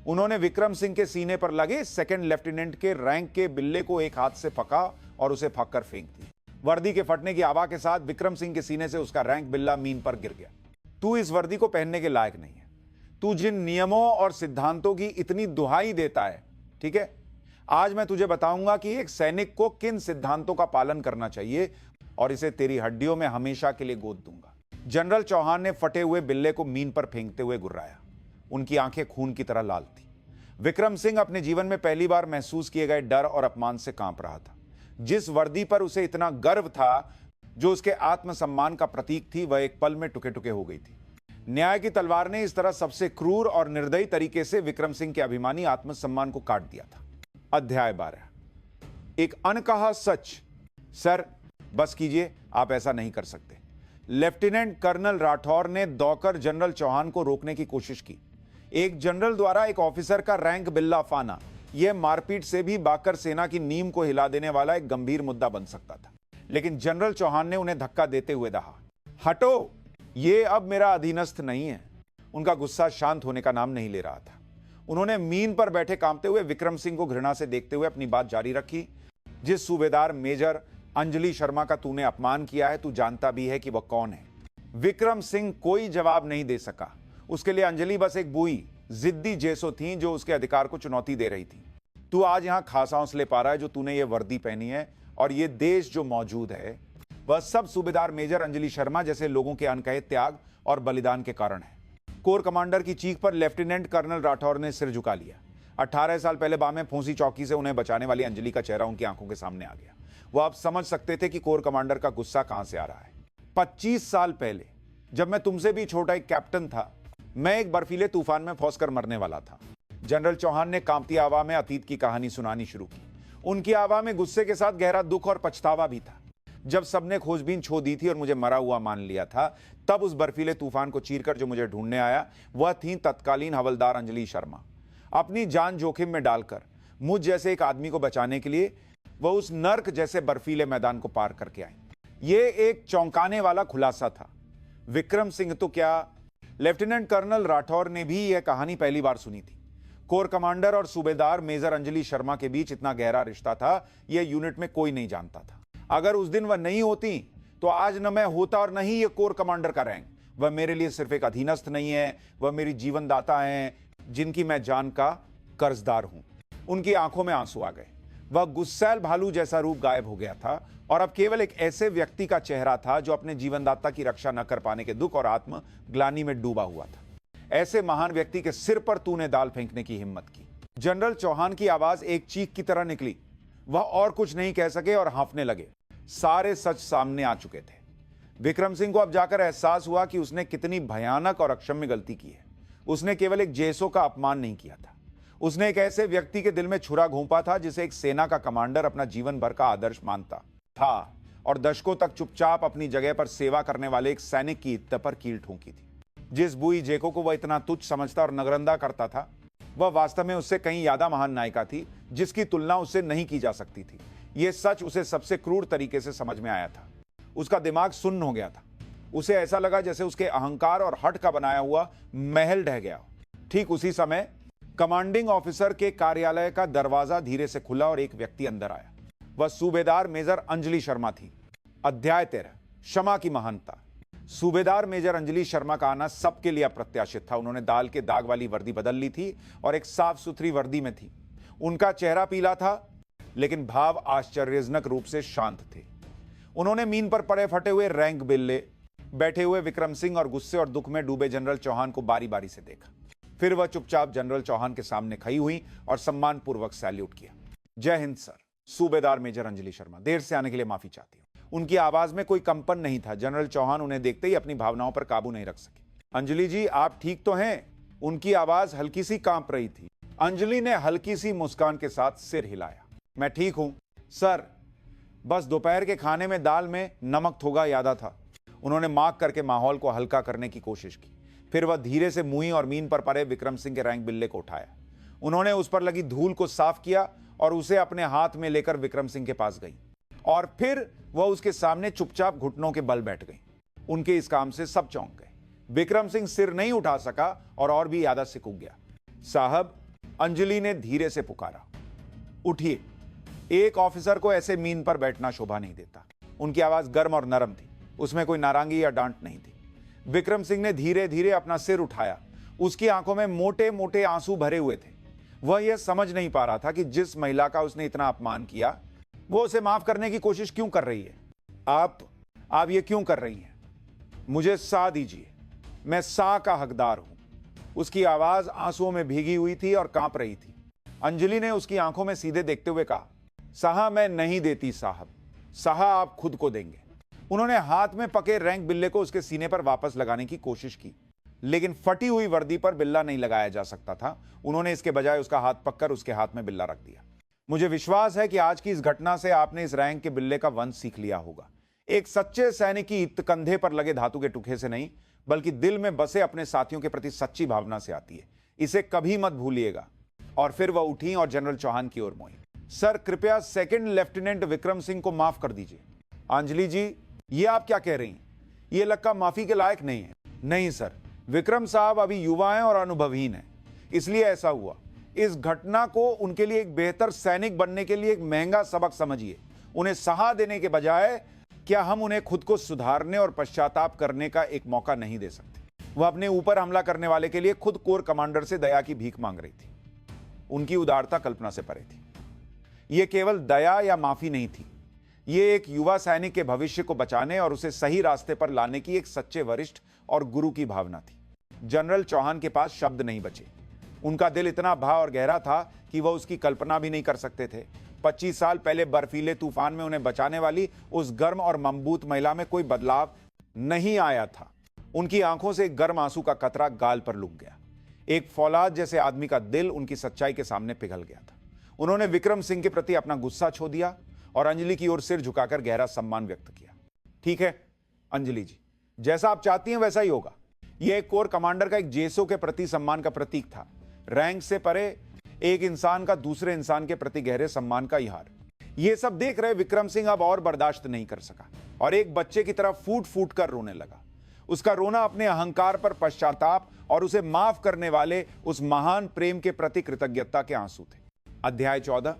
उन्होंने विक्रम सिंह के सीने पर लगे सेकंड लेफ्टिनेंट के रैंक के बिल्ले को एक हाथ से पका और उसे फंककर फेंक दिया। वर्दी के फटने की आवाज के साथ विक्रम सिंह के सीने से उसका रैंक बिल्ला मीन पर गिर गया। तू इस वर्दी को पहनने के लायक नहीं है। तू जिन नियमों और सिद्धांतों की इतनी दुहाई देता है, ठीक है, आज मैं तुझे बताऊंगा कि एक सैनिक को किन सिद्धांतों का पालन करना चाहिए और इसे तेरी हड्डियों में हमेशा के लिए गोद दूंगा। जनरल चौहान ने फटे हुए बिल्ले को मीन पर फेंकते हुए गुर्राया। उनकी आंखें खून की तरह लाल थी। विक्रम सिंह अपने जीवन में पहली बार महसूस किए गए डर और अपमान से कांप रहा था। जिस वर्दी पर उसे इतना गर्व था, जो उसके आत्मसम्मान का प्रतीक थी, वह एक पल में टुके टुके हो गई थी। न्याय की तलवार ने इस तरह सबसे क्रूर और निर्दयी तरीके से विक्रम सिंह के अभिमानी आत्मसम्मान को काट दिया था। अध्याय 12, एक अनकहा सच। सर, बस कीजिए, आप ऐसा नहीं कर सकते। लेफ्टिनेंट कर्नल राठौर ने दौड़कर जनरल चौहान को रोकने की कोशिश की। एक जनरल द्वारा एक ऑफिसर का रैंक बिल्ला फाना, यह मारपीट से भी बाकर सेना की नींव को हिला देने वाला एक गंभीर मुद्दा बन सकता था। लेकिन जनरल चौहान ने उन्हें धक्का देते हुए कहा, हटो, ये अब मेरा अधीनस्थ नहीं है। उनका गुस्सा शांत होने का नाम नहीं ले रहा था। उन्होंने मीन पर बैठे कांपते हुए विक्रम सिंह को घृणा से देखते हुए अपनी बात जारी रखी। जिस सूबेदार मेजर अंजलि शर्मा का तूने अपमान किया है, तू जानता भी है कि वह कौन है। विक्रम सिंह कोई जवाब नहीं दे सका। उसके लिए अंजलि बस एक बुई जिद्दी जेसो थी जो उसके अधिकार को चुनौती दे रही थी। तू आज यहां खास सांस ले पा रहा है जो तूने ये वर्दी पहनी है, और ये देश जो मौजूद है वह सब सूबेदार मेजर अंजलि शर्मा जैसे लोगों के अनकहे त्याग और बलिदान के कारण है। कोर कमांडर की चीख पर लेफ्टिनेंट कर्नल राठौर ने सिर झुका लिया। 18 साल पहले बामे फूंसी चौकी से उन्हें बचाने वाली अंजलि का चेहरा उनकी आंखों के सामने आ गया। वह अब समझ सकते थे कि कोर कमांडर का गुस्सा कहां से आ रहा है। 25 साल पहले, जब मैं तुमसे भी छोटा एक कैप्टन था, मैं एक बर्फीले तूफान में फंसकर मरने वाला था। जनरल चौहान ने कांपती आवाज में अतीत की कहानी सुनानी शुरू की। उनकी आवाज में गुस्से के साथ गहरा दुख और पछतावा भी था। जब सबने खोजबीन छोड़ दी थी और मुझे मरा हुआ मान लिया था, तब उस बर्फीले तूफान को चीरकर जो मुझे ढूंढने आया, वह थी तत्कालीन हवलदार अंजलि शर्मा। अपनी जान जोखिम में डालकर मुझ जैसे एक आदमी को बचाने के लिए वह उस नर्क जैसे बर्फीले मैदान को पार करके आई। यह एक चौंकाने वाला खुलासा था। विक्रम सिंह तो क्या, लेफ्टिनेंट कर्नल राठौर ने भी यह कहानी पहली बार सुनी थी। कोर कमांडर और सूबेदार मेजर अंजलि शर्मा के बीच इतना गहरा रिश्ता था, यह यूनिट में कोई नहीं जानता था। अगर उस दिन वह नहीं होती तो आज न मैं होता और न ही यह कोर कमांडर का रैंक। वह मेरे लिए सिर्फ एक अधीनस्थ नहीं है, वह मेरी जीवनदाता हैं, जिनकी मैं जान का कर्जदार हूं। उनकी आंखों में आंसू आ गए। वह गुस्सैल भालू जैसा रूप गायब हो गया था और अब केवल एक ऐसे व्यक्ति का चेहरा था जो अपने जीवनदाता की रक्षा न कर पाने के दुख और आत्मग्लानि में डूबा हुआ था। ऐसे महान व्यक्ति के सिर पर तूने दाल फेंकने की हिम्मत की। जनरल चौहान की आवाज एक चीख की तरह निकली। वह और कुछ नहीं कह सके और हाँफने लगे। सारे सच सामने आ चुके थे। विक्रम सिंह को अब जाकर एहसास हुआ कि उसने कितनी भयानक और अक्षम्य गलती की है। उसने केवल एक जेसो का अपमान नहीं किया था, उसने एक ऐसे व्यक्ति के दिल में छुरा घोंपा था जिसे एक सेना का कमांडर अपना जीवन भर का आदर्श मानता था और दशकों तक चुपचाप अपनी जगह पर सेवा करने वाले एक सैनिक की इज्जत पर कील ठोंकी थी। जिस बुई जेको को वह इतना तुच्छ समझता और नगरंदा करता था, वह वास्तव में उससे कहीं ज्यादा महान नायिका थी जिसकी तुलना उससे नहीं की जा सकती थी। यह सच उसे सबसे क्रूर तरीके से समझ में आया था। उसका दिमाग सुन्न हो गया था। उसे ऐसा लगा जैसे उसके अहंकार और हठ का बनाया हुआ महल ढह गया। ठीक उसी समय कमांडिंग ऑफिसर के कार्यालय का दरवाजा धीरे से खुला और एक व्यक्ति अंदर आया। वह सूबेदार मेजर अंजलि शर्मा थी। अध्याय 13, क्षमा की महानता। सूबेदार मेजर अंजलि शर्मा का आना सबके लिए अप्रत्याशित था। उन्होंने दाल के दाग वाली वर्दी बदल ली थी और एक साफ सुथरी वर्दी में थी। उनका चेहरा पीला था, लेकिन भाव आश्चर्यजनक रूप से शांत थे। उन्होंने मीन पर पड़े फटे हुए रैंक बिल्ले, बैठे हुए विक्रम सिंह और गुस्से और दुख में डूबे जनरल चौहान को बारी बारी से देखा। फिर वह चुपचाप जनरल चौहान के सामने खड़ी हुई और सम्मानपूर्वक सैल्यूट किया। जय हिंद सर। सूबेदार मेजर अंजलि शर्मा, देर से आने के लिए माफी चाहती हूं। उनकी आवाज में कोई कंपन नहीं था। जनरल चौहान उन्हें देखते ही अपनी भावनाओं पर काबू नहीं रख सके। अंजलि जी, आप ठीक तो हैं? उनकी आवाज हल्की सी कांप रही थी। अंजलि ने हल्की सी मुस्कान के साथ सिर हिलाया। मैं ठीक हूं सर, बस दोपहर के खाने में दाल में नमक थोड़ा ज्यादा था। उन्होंने मार्क करके माहौल को हल्का करने की कोशिश की। फिर वह धीरे से मुंह और मीन पर पड़े विक्रम सिंह के रैंक बिल्ले को उठाया। उन्होंने उस पर लगी धूल को साफ किया और उसे अपने हाथ में लेकर विक्रम सिंह के पास गई और फिर वह उसके सामने चुपचाप घुटनों के बल बैठ गई। उनके इस काम से सब चौंक गए। विक्रम सिंह सिर नहीं उठा सका और भी ज्यादा सिकुड़ गया। साहब, अंजलि ने धीरे से पुकारा, उठिए। एक ऑफिसर को ऐसे मीन पर बैठना शोभा नहीं देता। उनकी आवाज गर्म और नरम थी, उसमें कोई नारांगी या डांट नहीं थी। विक्रम सिंह ने धीरे धीरे अपना सिर उठाया। उसकी आंखों में मोटे मोटे आंसू भरे हुए थे। वह यह समझ नहीं पा रहा था कि जिस महिला का उसने इतना अपमान किया वो उसे माफ करने की कोशिश क्यों कर रही है। आप ये क्यों कर रही हैं? मुझे सा दीजिए, मैं सा का हकदार हूं। उसकी आवाज आंसुओं में भीगी हुई थी और कांप रही थी। अंजलि ने उसकी आंखों में सीधे देखते हुए कहा, साहा मैं नहीं देती साहब, साहा आप खुद को देंगे। उन्होंने हाथ में पके रैंक बिल्ले को उसके सीने पर वापस लगाने की कोशिश की, लेकिन फटी हुई वर्दी पर बिल्ला नहीं लगाया जा सकता था। उन्होंने इसके बजाय उसका हाथ पककर उसके हाथ में बिल्ला रख दिया। मुझे विश्वास है कि आज की इस घटना से आपने इस रैंक के बिल्ले का वंश सीख लिया होगा। एक सच्चे सैनिक की ईंट कंधे पर लगे धातु के टुकड़े से नहीं, बल्कि दिल में बसे अपने साथियों के प्रति सच्ची भावना से आती है। इसे कभी मत भूलिएगा। और फिर वह उठी और जनरल चौहान की ओर मोड़ी। सर, कृपया सेकंड लेफ्टिनेंट विक्रम सिंह को माफ कर दीजिए। अंजलि जी, ये आप क्या कह रही हैं? ये लक्का माफी के लायक नहीं है। नहीं सर, विक्रम साहब अभी युवा हैं और अनुभवहीन हैं, इसलिए ऐसा हुआ। इस घटना को उनके लिए एक बेहतर सैनिक बनने के लिए एक महंगा सबक समझिए। उन्हें सहा देने के बजाय क्या हम उन्हें खुद को सुधारने और पश्चाताप करने का एक मौका नहीं दे सकते? वह अपने ऊपर हमला करने वाले के लिए खुद कोर कमांडर से दया की भीख मांग रही थी। उनकी उदारता कल्पना से परे थी। यह केवल दया या माफी नहीं थी, यह एक युवा सैनिक के भविष्य को बचाने और उसे सही रास्ते पर लाने की एक सच्चे वरिष्ठ और गुरु की भावना थी। जनरल चौहान के पास शब्द नहीं बचे। उनका दिल इतना भाव और गहरा था कि वह उसकी कल्पना भी नहीं कर सकते थे। 25 साल पहले बर्फीले तूफान में उन्हें बचाने वाली उस गर्म और मजबूत महिला में कोई बदलाव नहीं आया था। उनकी आंखों से एक गर्म आंसू का कतरा गाल पर लुक गया। एक फौलाद जैसे आदमी का दिल उनकी सच्चाई के सामने पिघल गया था। उन्होंने विक्रम सिंह के प्रति अपना गुस्सा छो दिया और अंजलि की ओर सिर झुकाकर गहरा सम्मान व्यक्त किया। ठीक है अंजलि जी, जैसा आप चाहती हैं वैसा ही होगा। यह एक कोर कमांडर का एक जेसो के प्रति सम्मान का प्रतीक था। रैंक से परे एक इंसान का दूसरे इंसान के प्रति गहरे सम्मान का इजहार। यह सब देख रहे विक्रम सिंह अब और बर्दाश्त नहीं कर सका और एक बच्चे की तरह फूट फूट कर रोने लगा। उसका रोना अपने अहंकार पर पश्चाताप और उसे माफ करने वाले उस महान प्रेम के प्रति कृतज्ञता के आंसू थे। अध्याय 14,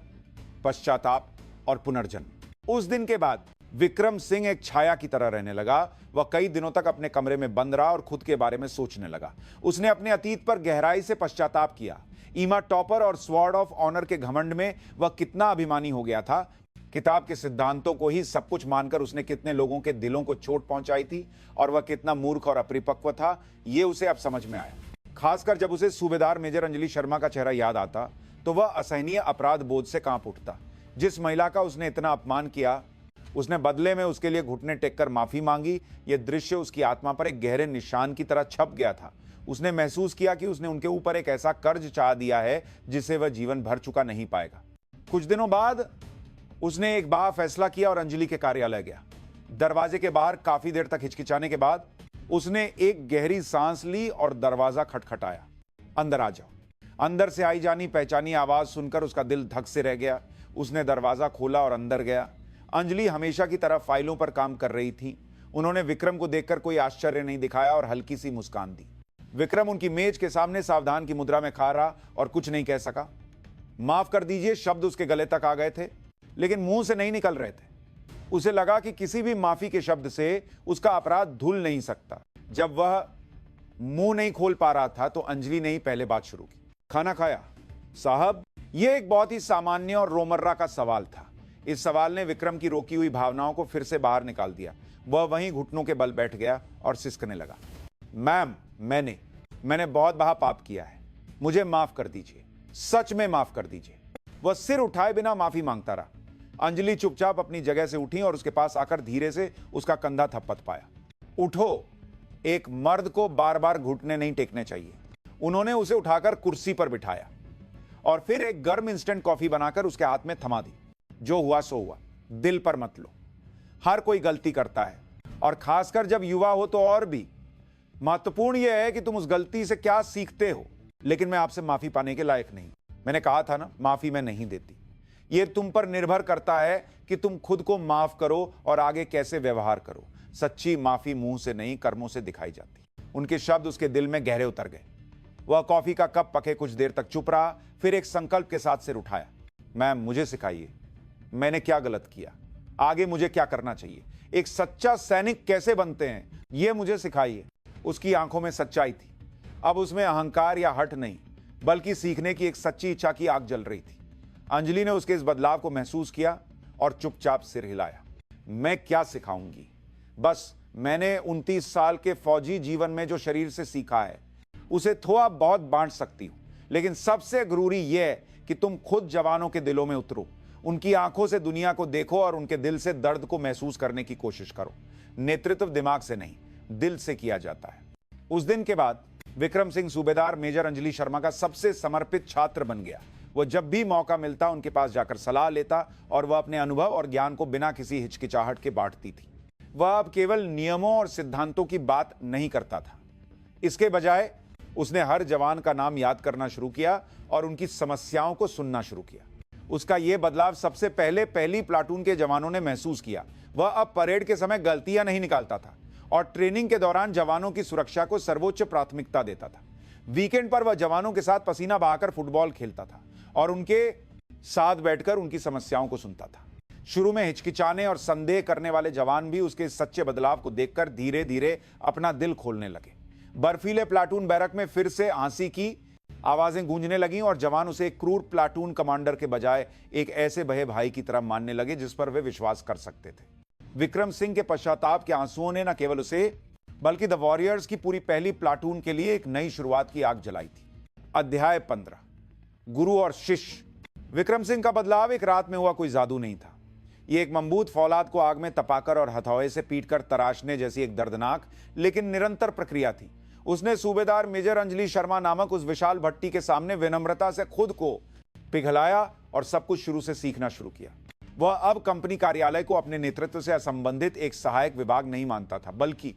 पश्चाताप और पुनर्जन्म। उस दिन के बाद विक्रम सिंह एक छाया की तरह रहने लगा। वह कई दिनों तक अपने कमरे में बंद रहा और खुद के बारे में सोचने लगा। उसने अपने अतीत पर गहराई से पश्चाताप किया। ईमा टॉपर और स्वॉर्ड ऑफ ऑनर के घमंड में वह कितना अभिमानी हो गया था। किताब के सिद्धांतों को ही सब कुछ मानकर उसने कितने लोगों के दिलों को चोट पहुंचाई थी और वह कितना मूर्ख और अपरिपक्व था, यह उसे अब समझ में आया। खासकर जब उसे सूबेदार मेजर अंजलि शर्मा का चेहरा याद आता तो वह असहनीय अपराध बोध से कांप उठता। जिस महिला का उसने इतना अपमान किया, उसने बदले में उसके लिए घुटने टेककर माफी मांगी। यह दृश्य उसकी आत्मा पर एक गहरे निशान की तरह छप गया था। उसने महसूस किया कि उसने उनके ऊपर एक ऐसा कर्ज चाह दिया है जिसे वह जीवन भर चुका नहीं पाएगा। कुछ दिनों बाद उसने एक बड़ा फैसला किया और अंजलि के कार्यालय गया। दरवाजे के बाहर काफी देर तक हिचकिचाने के बाद उसने एक गहरी सांस ली और दरवाजा खटखटाया। अंदर आ जाओ। अंदर से आई जानी पहचानी आवाज सुनकर उसका दिल धक से रह गया। उसने दरवाजा खोला और अंदर गया। अंजलि हमेशा की तरह फाइलों पर काम कर रही थी। उन्होंने विक्रम को देखकर कोई आश्चर्य नहीं दिखाया और हल्की सी मुस्कान दी। विक्रम उनकी मेज के सामने सावधान की मुद्रा में खा रहा और कुछ नहीं कह सका। माफ कर दीजिए शब्द उसके गले तक आ गए थे, लेकिन मुंह से नहीं निकल रहे थे। उसे लगा कि किसी भी माफी के शब्द से उसका अपराध धुल नहीं सकता। जब वह मुंह नहीं खोल पा रहा था तो अंजलि ने ही पहले बात शुरू की। खाना खाया साहब? यह एक बहुत ही सामान्य और रोमर्रा का सवाल था। इस सवाल ने विक्रम की रोकी हुई भावनाओं को फिर से बाहर निकाल दिया। वह वहीं घुटनों के बल बैठ गया और सिसकने लगा। मैम, मैंने बहुत बड़ा पाप किया है, मुझे माफ कर दीजिए, सच में माफ कर दीजिए। वह सिर उठाए बिना माफी मांगता रहा। अंजलि चुपचाप अपनी जगह से उठी और उसके पास आकर धीरे से उसका कंधा थपथपाया। उठो, एक मर्द को बार बार घुटने नहीं टेकने चाहिए। उन्होंने उसे उठाकर कुर्सी पर बिठाया और फिर एक गर्म इंस्टेंट कॉफी बनाकर उसके हाथ में थमा दी। जो हुआ सो हुआ, दिल पर मत लो। हर कोई गलती करता है और खासकर जब युवा हो तो और भी। महत्वपूर्ण यह है कि तुम उस गलती से क्या सीखते हो। लेकिन मैं आपसे माफी पाने के लायक नहीं। मैंने कहा था ना, माफी मैं नहीं देती। यह तुम पर निर्भर करता है कि तुम खुद को माफ करो और आगे कैसे व्यवहार करो। सच्ची माफी मुंह से नहीं, कर्मों से दिखाई जाती। उनके शब्द उसके दिल में गहरे उतर गए। वह कॉफी का कप पके कुछ देर तक चुप रहा, फिर एक संकल्प के साथ सिर उठाया। मैम, मुझे सिखाइए, मैंने क्या गलत किया, आगे मुझे क्या करना चाहिए, एक सच्चा सैनिक कैसे बनते हैं, यह मुझे सिखाइए। उसकी आंखों में सच्चाई थी। अब उसमें अहंकार या हट नहीं, बल्कि सीखने की एक सच्ची इच्छा की आग जल रही थी। अंजलि ने उसके इस बदलाव को महसूस किया और चुपचाप सिर हिलाया। मैं क्या सिखाऊंगी, बस मैंने 29 साल के फौजी जीवन में जो शरीर से सीखा है उसे थोड़ा बहुत बांट सकती हूं, लेकिन सबसे जरूरी यह है कि तुम खुद जवानों के दिलों में उतरो, उनकी आंखों से दुनिया को देखो और उनके दिल से दर्द को महसूस करने की कोशिश करो। नेतृत्व दिमाग से नहीं, दिल से किया जाता है। उस दिन के बाद विक्रम सिंह सूबेदार मेजर अंजलि शर्मा का सबसे समर्पित छात्र बन गया। वह जब भी मौका मिलता उनके पास जाकर सलाह लेता और वह अपने अनुभव और ज्ञान को बिना किसी हिचकिचाहट के बांटती थी। वह अब केवल नियमों और सिद्धांतों की बात नहीं करता था, इसके बजाय उसने हर जवान का नाम याद करना शुरू किया और उनकी समस्याओं को सुनना शुरू किया। उसका यह बदलाव सबसे पहले पहली प्लाटून के जवानों ने महसूस किया। वह अब परेड के समय गलतियां नहीं निकालता था और ट्रेनिंग के दौरान जवानों की सुरक्षा को सर्वोच्च प्राथमिकता देता था। वीकेंड पर वह जवानों के साथ पसीना बहाकर फुटबॉल खेलता था और उनके साथ बैठकर उनकी समस्याओं को सुनता था। शुरू में हिचकिचाने और संदेह करने वाले जवान भी उसके सच्चे बदलाव को देखकर धीरे धीरे अपना दिल खोलने लगे। बर्फीले प्लाटून बैरक में फिर से आंसी की आवाजें गूंजने लगीं और जवान उसे एक क्रूर प्लाटून कमांडर के बजाय एक ऐसे बहे भाई की तरह मानने लगे जिस पर वे विश्वास कर सकते थे। विक्रम सिंह के पश्चाताप के आंसुओं ने न केवल उसे बल्कि द वॉरियर्स की पूरी पहली प्लाटून के लिए एक नई शुरुआत की आग जलाई थी। अध्याय 15, गुरु और शिष्य। विक्रम सिंह का बदलाव एक रात में हुआ कोई जादू नहीं था। यह एक मजबूत फौलाद को आग में तपाकर और हथौड़े से पीटकर तराशने जैसी एक दर्दनाक लेकिन निरंतर प्रक्रिया थी। उसने सूबेदार मेजर अंजलि शर्मा नामक उस विशाल भट्टी के सामने विनम्रता से खुद को पिघलाया और सब कुछ शुरू से सीखना शुरू किया। वह अब कंपनी कार्यालय को अपने नेतृत्व से असंबंधित एक सहायक विभाग नहीं मानता था, बल्कि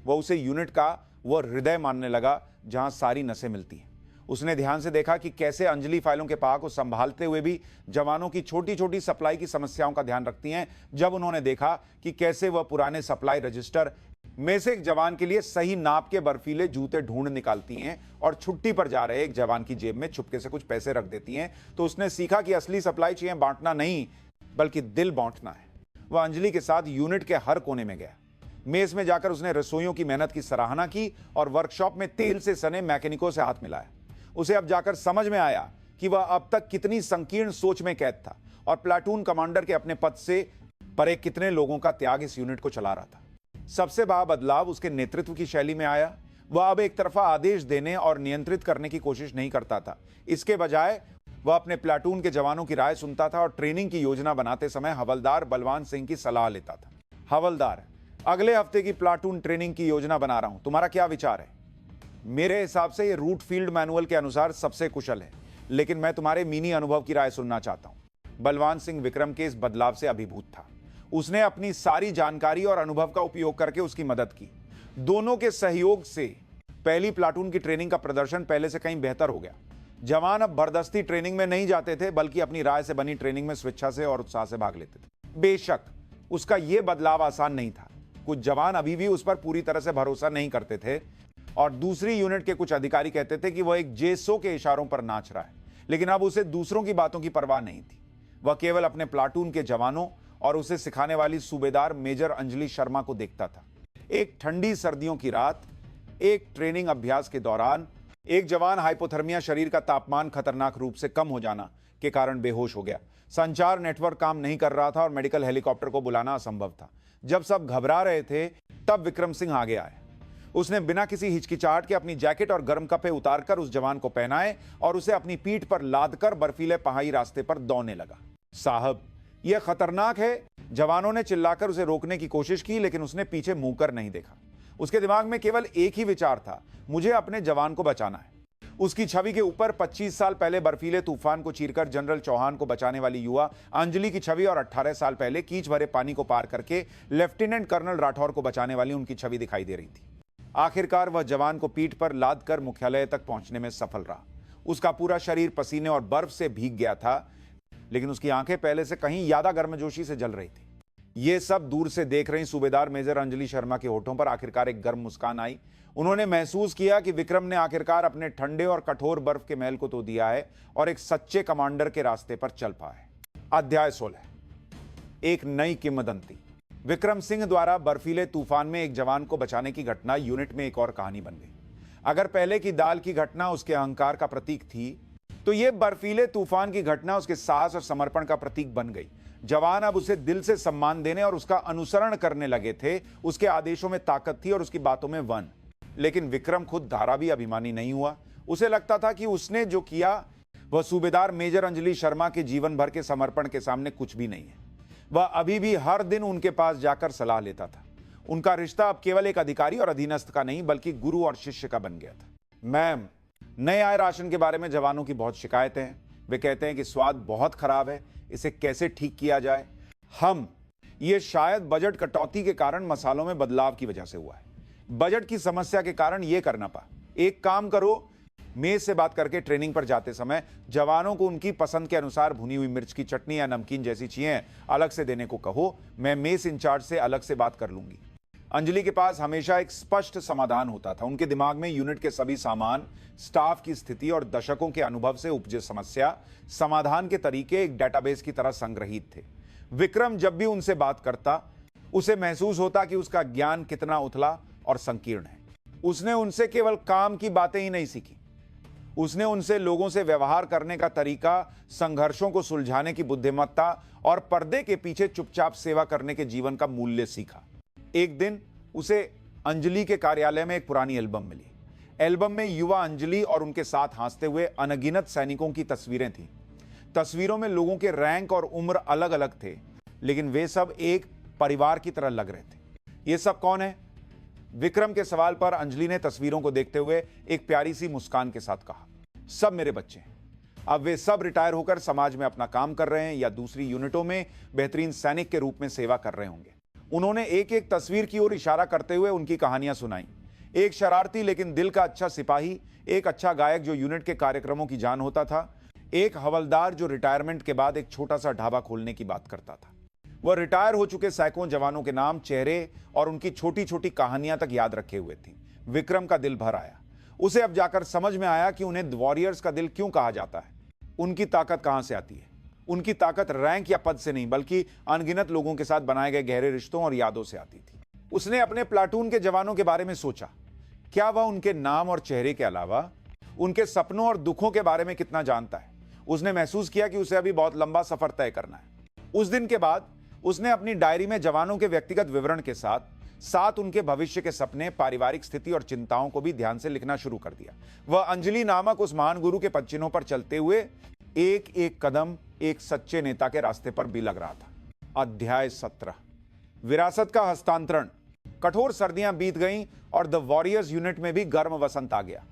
वह उसे यूनिट का वह हृदय मानने लगा जहां सारी नसें मिलती हैं। उसने ध्यान से देखा कि कैसे अंजलि फाइलों के पहा को संभालते हुए भी जवानों की छोटी छोटी सप्लाई की समस्याओं का ध्यान रखती हैं। जब उन्होंने देखा कि कैसे वह पुराने सप्लाई रजिस्टर में से एक जवान के लिए सही नाप के बर्फीले जूते ढूंढ निकालती हैं और छुट्टी पर जा रहे एक जवान की जेब में चुपके से कुछ पैसे रख देती हैं, तो उसने सीखा कि असली सप्लाई चेन बांटना नहीं बल्कि दिल बांटना है। वह अंजलि के साथ यूनिट के हर कोने में गया। मेज में जाकर उसने रसोइयों की मेहनत की सराहना की और वर्कशॉप में तेल से सने मैकेनिकों से हाथ मिलाया। उसे अब जाकर समझ में आया कि वह अब तक कितनी संकीर्ण सोच में कैद था और प्लाटून कमांडर के अपने पद से परे कितने लोगों का त्याग इस यूनिट को चला रहा था। सबसे बड़ा बदलाव उसके नेतृत्व की शैली में आया। वह अब एक तरफा आदेश देने और नियंत्रित करने की कोशिश नहीं करता था। इसके बजाय वह अपने प्लाटून के जवानों की राय सुनता था और ट्रेनिंग की योजना बनाते समय हवलदार बलवान सिंह की सलाह लेता था। हवलदार, अगले हफ्ते की प्लाटून ट्रेनिंग की योजना बना रहा हूं, तुम्हारा क्या विचार है? मेरे हिसाब से यह रूट फील्ड मैनुअल के अनुसार सबसे कुशल है, लेकिन मैं तुम्हारे मिनी अनुभव की राय सुनना चाहता हूं। बलवान सिंह विक्रम के इस बदलाव से अभिभूत था। उसने अपनी सारी जानकारी और अनुभव का उपयोग करके उसकी मदद की। दोनों के सहयोग से पहली प्लाटून की ट्रेनिंग का प्रदर्शन पहले से कहीं बेहतर हो गया। जवान अब बर्दस्ती ट्रेनिंग में नहीं जाते थे, बल्कि अपनी राय से बनी ट्रेनिंग में स्वेच्छा से और उत्साह से भाग लेते थे। बेशक उसका यह बदलाव आसान नहीं था। कुछ जवान अभी भी उस पर पूरी तरह से भरोसा नहीं करते थे और दूसरी यूनिट के कुछ अधिकारी कहते थे कि वह एक जेसो के इशारों पर नाच रहा है, लेकिन अब उसे दूसरों की बातों की परवाह नहीं थी। वह केवल अपने प्लाटून के जवानों और उसे सिखाने वाली सूबेदार मेजर अंजलि शर्मा को देखता था। एक ठंडी सर्दियों की रात, एक ट्रेनिंग अभ्यास के दौरान एक जवान हाइपोथर्मिया, शरीर का तापमान खतरनाक रूप से कम हो जाना के कारण बेहोश हो गया। संचार नेटवर्क काम नहीं कर रहा था और मेडिकल हेलीकॉप्टर को बुलाना असंभव था। जब सब घबरा रहे थे तब विक्रम सिंह आगे आए। उसने बिना किसी हिचकिचाहट के अपनी जैकेट और गर्म कपड़े उतारकर उस जवान को पहनाए और उसे अपनी पीठ पर लादकर बर्फीले पहाड़ी रास्ते पर दौड़ने लगा। साहब, यह खतरनाक है। जवानों ने चिल्लाकर उसे रोकने की कोशिश की, लेकिन उसने पीछे मुंह कर नहीं देखा। उसके दिमाग में केवल एक ही विचार था, मुझे अपने जवान को बचाना है। उसकी छवि के ऊपर 25 साल पहले बर्फीले तूफान को चीरकर जनरल चौहान को बचाने वाली युवा अंजलि की छवि और 18 साल पहले कीच भरे पानी को पार करके लेफ्टिनेंट कर्नल राठौर को बचाने वाली उनकी छवि दिखाई दे रही थी। आखिरकार वह जवान को पीठ पर लाद कर मुख्यालय तक पहुंचने में सफल रहा। उसका पूरा शरीर पसीने और बर्फ से भीग गया था, लेकिन उसकी आंखें पहले से कहीं ज्यादा गर्मजोशी से जल रही थी। यह सब दूर से देख रही सूबेदार मेजर अंजलि शर्मा के होठों पर आखिरकार एक गर्म मुस्कान आई। उन्होंने महसूस किया कि विक्रम ने आखिरकार अपने ठंडे और कठोर बर्फ के महल को तो दिया है और एक सच्चे कमांडर के रास्ते पर चल पाए। अध्याय 16, एक नई किंवदंती। विक्रम सिंह द्वारा बर्फीले तूफान में एक जवान को बचाने की घटना यूनिट में एक और कहानी बन गई। अगर पहले की दाल की घटना उसके अहंकार का प्रतीक थी, तो यह बर्फीले तूफान की घटना उसके साहस और समर्पण का प्रतीक बन गई। जवान अब उसे दिल से सम्मान देने और उसका अनुसरण करने लगे थे। उसके आदेशों में ताकत थी और उसकी बातों में वन। लेकिन विक्रम खुद धारावी अभिमानी नहीं हुआ। उसे लगता था कि उसने जो किया वह सूबेदार मेजर अंजलि शर्मा के जीवन भर के समर्पण के सामने कुछ भी नहीं है। वह अभी भी हर दिन उनके पास जाकर सलाह लेता था। उनका रिश्ता अब केवल एक अधिकारी और अधीनस्थ का नहीं, बल्कि गुरु और शिष्य का बन गया था। मैम, नए आए राशन के बारे में जवानों की बहुत शिकायतें हैं। वे कहते हैं कि स्वाद बहुत खराब है, इसे कैसे ठीक किया जाए। ये शायद बजट कटौती के कारण मसालों में बदलाव की वजह से हुआ है। बजट की समस्या के कारण यह करना पा। एक काम करो, मेज से बात करके ट्रेनिंग पर जाते समय जवानों को उनकी पसंद के अनुसार भुनी हुई मिर्च की चटनी या नमकीन जैसी चीजें अलग से देने को कहो। मैं मेस इंचार्ज से अलग से बात कर लूंगी। अंजलि के पास हमेशा एक स्पष्ट समाधान होता था। उनके दिमाग में यूनिट के सभी सामान, स्टाफ की स्थिति और दशकों के अनुभव से उपजे समस्या समाधान के तरीके एक डेटाबेस की तरह संग्रहित थे। विक्रम जब भी उनसे बात करता, उसे महसूस होता कि उसका ज्ञान कितना उथला और संकीर्ण है। उसने उनसे केवल काम की बातें ही नहीं सीखी, उसने उनसे लोगों से व्यवहार करने का तरीका, संघर्षों को सुलझाने की बुद्धिमत्ता और पर्दे के पीछे चुपचाप सेवा करने के जीवन का मूल्य सीखा। एक दिन उसे अंजलि के कार्यालय में एक पुरानी एल्बम मिली। एल्बम में युवा अंजलि और उनके साथ हंसते हुए अनगिनत सैनिकों की तस्वीरें थीं। तस्वीरों में लोगों के रैंक और उम्र अलग अलग थे, लेकिन वे सब एक परिवार की तरह लग रहे थे। ये सब कौन है? विक्रम के सवाल पर अंजलि ने तस्वीरों को देखते हुए एक प्यारी सी मुस्कान के साथ कहा, सब मेरे बच्चे हैं। अब वे सब रिटायर होकर समाज में अपना काम कर रहे हैं या दूसरी यूनिटों में बेहतरीन सैनिक के रूप में सेवा कर रहे होंगे। उन्होंने एक एक तस्वीर की ओर इशारा करते हुए उनकी कहानियां सुनाई। एक शरारती लेकिन दिल का अच्छा सिपाही, एक अच्छा गायक जो यूनिट के कार्यक्रमों की जान होता था, एक हवलदार जो रिटायरमेंट के बाद एक छोटा सा ढाबा खोलने की बात करता था। वह रिटायर हो चुके सैकड़ों जवानों के नाम, चेहरे और उनकी छोटी छोटी कहानियां तक याद रखे हुए थी। विक्रम का दिल भर आया। उसे अब जाकर समझ में आया कि उन्हें वॉरियर्स का दिल क्यों कहा जाता है। उनकी ताकत कहां से आती है? उनकी ताकत रैंक या पद से नहीं, बल्कि अनगिनत लोगों के साथ बनाए गए गहरे रिश्तों और यादों से आती थी। उसने अपने प्लाटून के जवानों के बारे में सोचा। क्या वह उनके नाम और चेहरे के अलावा उनके सपनों और दुखों के बारे में कितना जानता है? उसने महसूस किया कि उसे अभी बहुत लंबा सफर तय करना है। उस दिन के बाद उसने अपनी डायरी में जवानों के व्यक्तिगत विवरण के साथ उनके भविष्य के सपने, पारिवारिक स्थिति और चिंताओं को भी ध्यान से लिखना शुरू कर दिया। वह अंजलि नामक उस महान गुरु के पदचिन्हों पर चलते हुए एक एक कदम एक सच्चे नेता के रास्ते पर भी लग रहा था। अध्याय 17, विरासत का हस्तांतरण। कठोर सर्दियां बीत गईं और द वॉरियर्स यूनिट में भी गर्म वसंत आ गया।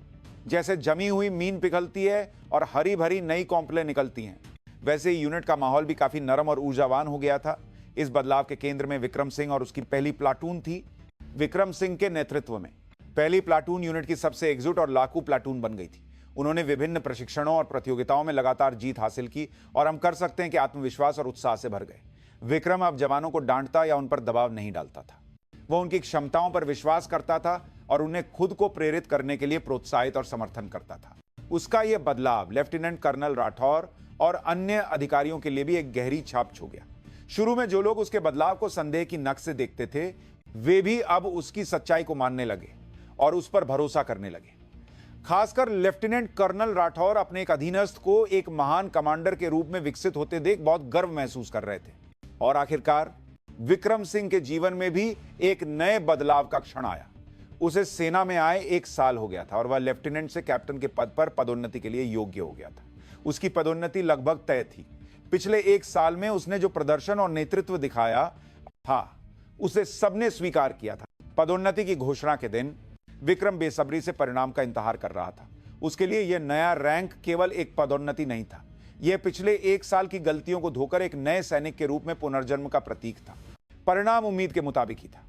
जैसे जमी हुई मीन पिघलती है और हरी भरी नई कॉम्पलें निकलती हैं, वैसे ही यूनिट का माहौल भी काफी नरम और ऊर्जावान हो गया था। इस बदलाव के केंद्र में विक्रम सिंह और उसकी पहली प्लाटून थी। विक्रम सिंह के नेतृत्व में पहली प्लाटून यूनिट की सबसे एकजुट और लाकू प्लाटून बन गई थी। उन्होंने विभिन्न प्रशिक्षणों और प्रतियोगिताओं में लगातार जीत हासिल की और हम कर सकते हैं कि आत्मविश्वास और उत्साह से भर गए। विक्रम अब जवानों को डांटता या उन पर दबाव नहीं डालता था। वह उनकी क्षमताओं पर विश्वास करता था और उन्हें खुद को प्रेरित करने के लिए प्रोत्साहित और समर्थन करता था। उसका यह बदलाव लेफ्टिनेंट कर्नल राठौर और अन्य अधिकारियों के लिए भी एक गहरी छाप छोड़ गया। शुरू में जो लोग उसके बदलाव को संदेह की नक से देखते थे, वे भी अब उसकी सच्चाई को मानने लगे और उस पर भरोसा करने लगे। खासकर लेफ्टिनेंट कर्नल राठौर अपने एक अधीनस्थ को एक महान कमांडर के रूप में विकसित होते देख बहुत गर्व महसूस कर रहे थे। और आखिरकार विक्रम सिंह के जीवन में भी एक नए बदलाव का क्षण आया। उसे सेना में आए 1 साल हो गया था और वह लेफ्टिनेंट से कैप्टन के पद पर पदोन्नति के लिए योग्य हो गया था। उसकी पदोन्नति लगभग तय थी। पिछले 1 साल में उसने जो प्रदर्शन और नेतृत्व दिखाया, उसे सबने स्वीकार किया था। पदोन्नति की घोषणा के दिन विक्रम बेसब्री से परिणाम का इंतजार कर रहा था। उसके लिए यह नया रैंक केवल एक पदोन्नति नहीं था, यह पिछले 1 साल की गलतियों को धोकर एक नए सैनिक के रूप में पुनर्जन्म का प्रतीक था। परिणाम उम्मीद के मुताबिक ही था।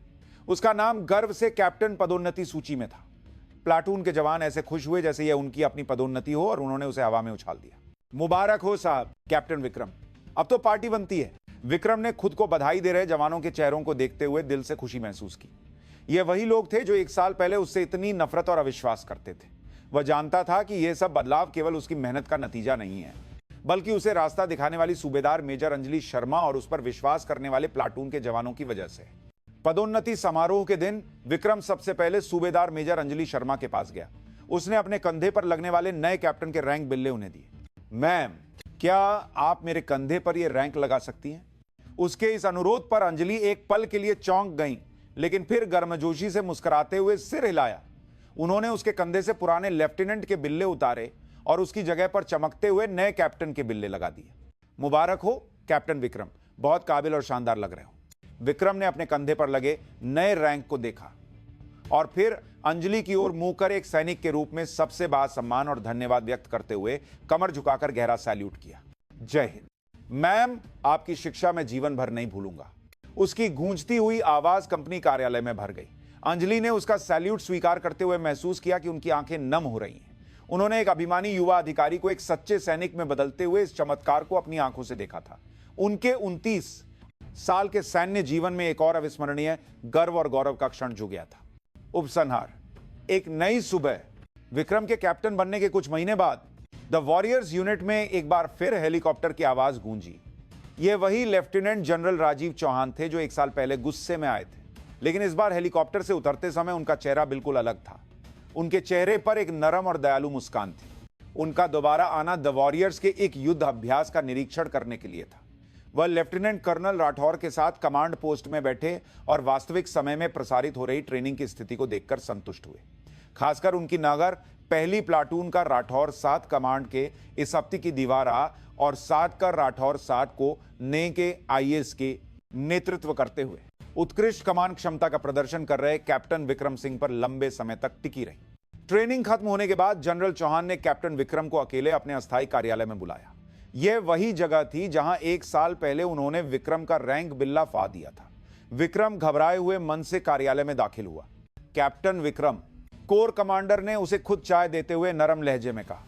उसका नाम गर्व से कैप्टन पदोन्नति सूची में था। प्लाटून के जवान ऐसे खुश हुए जैसे यह उनकी अपनी पदोन्नति हो और उन्होंने उसे हवा में उछाल दिया। मुबारक हो साहब कैप्टन विक्रम, अब तो पार्टी बनती है। विक्रम ने खुद को बधाई दे रहे जवानों के चेहरों को देखते हुए दिल से खुशी महसूस की। ये वही लोग थे जो 1 साल पहले उससे इतनी नफरत और अविश्वास करते थे। वह जानता था कि यह सब बदलाव केवल उसकी मेहनत का नतीजा नहीं है, बल्कि उसे रास्ता दिखाने वाली सूबेदार मेजर अंजलि शर्मा और उस पर विश्वास करने वाले प्लाटून के जवानों की वजह से। पदोन्नति समारोह के दिन विक्रम सबसे पहले सूबेदार मेजर अंजलि शर्मा के पास गया। उसने अपने कंधे पर लगने वाले नए कैप्टन के रैंक बिल्ले उन्हें दिए। मैम, क्या आप मेरे कंधे पर यह रैंक लगा सकती हैं? उसके इस अनुरोध पर अंजलि एक पल के लिए चौंक गईं, लेकिन फिर गर्मजोशी से मुस्कुराते हुए सिर हिलाया। उन्होंने उसके कंधे से पुराने लेफ्टिनेंट के बिल्ले उतारे और उसकी जगह पर चमकते हुए नए कैप्टन के बिल्ले लगा दिए। मुबारक हो कैप्टन विक्रम, बहुत काबिल और शानदार लग रहे हो। विक्रम ने अपने कंधे पर लगे नए रैंक को देखा और फिर अंजलि की ओर मुंह कर एक सैनिक के रूप में सबसे बड़ा सम्मान और धन्यवाद व्यक्त करते हुए कमर झुकाकर गहरा सैल्यूट किया। जय हिंद मैम, आपकी शिक्षा मैं जीवन भर नहीं भूलूंगा। उसकी गूंजती हुई आवाज कंपनी कार्यालय में भर गई। अंजलि ने उसका सैल्यूट स्वीकार करते हुए महसूस किया कि उनकी आंखें नम हो रही हैं। उन्होंने एक अभिमानी युवा अधिकारी को एक सच्चे सैनिक में बदलते हुए इस चमत्कार को अपनी आंखों से देखा था। उनके 29 साल के सैन्य जीवन में एक और अविस्मरणीय गर्व और गौरव का क्षण जुड़ गया था। उपसंहार, एक नई सुबह विक्रम के कैप्टन बनने के कुछ महीने बाद द वॉरियर्स यूनिट में एक बार फिर हेलीकॉप्टर की आवाज गूंजी। ये वही लेफ्टिनेंट जनरल राजीव चौहान थे जो 1 साल पहले गुस्से में आए थे, लेकिन इस बार हेलीकॉप्टर से उतरते समय उनका चेहरा बिल्कुल अलग था। उनके चेहरे पर एक नरम और दयालु मुस्कान थी। उनका दोबारा आना द वॉरियर्स के एक युद्ध अभ्यास का निरीक्षण करने के लिए था। वह लेफ्टिनेंट कर्नल राठौर के साथ कमांड पोस्ट में बैठे और वास्तविक समय में प्रसारित हो रही ट्रेनिंग की स्थिति को देखकर संतुष्ट हुए। खासकर उनकी नगर पहली प्लाटून का राठौर 7 कमांड के इस हफ्ते की दीवारा और 7 का राठौर 7 को ने के आईएएस के नेतृत्व करते हुए उत्कृष्ट कमान क्षमता का प्रदर्शन कर रहे कैप्टन विक्रम सिंह पर लंबे समय तक टिकी रही। ट्रेनिंग खत्म होने के बाद जनरल चौहान ने कैप्टन विक्रम को अकेले अपने अस्थायी कार्यालय में बुलाया। यह वही जगह थी जहां 1 साल पहले उन्होंने विक्रम का रैंक बिल्ला फा दिया था। विक्रम घबराए हुए मन से कार्यालय में दाखिल हुआ। कैप्टन विक्रम, कोर कमांडर ने उसे खुद चाय देते हुए नरम लहजे में कहा,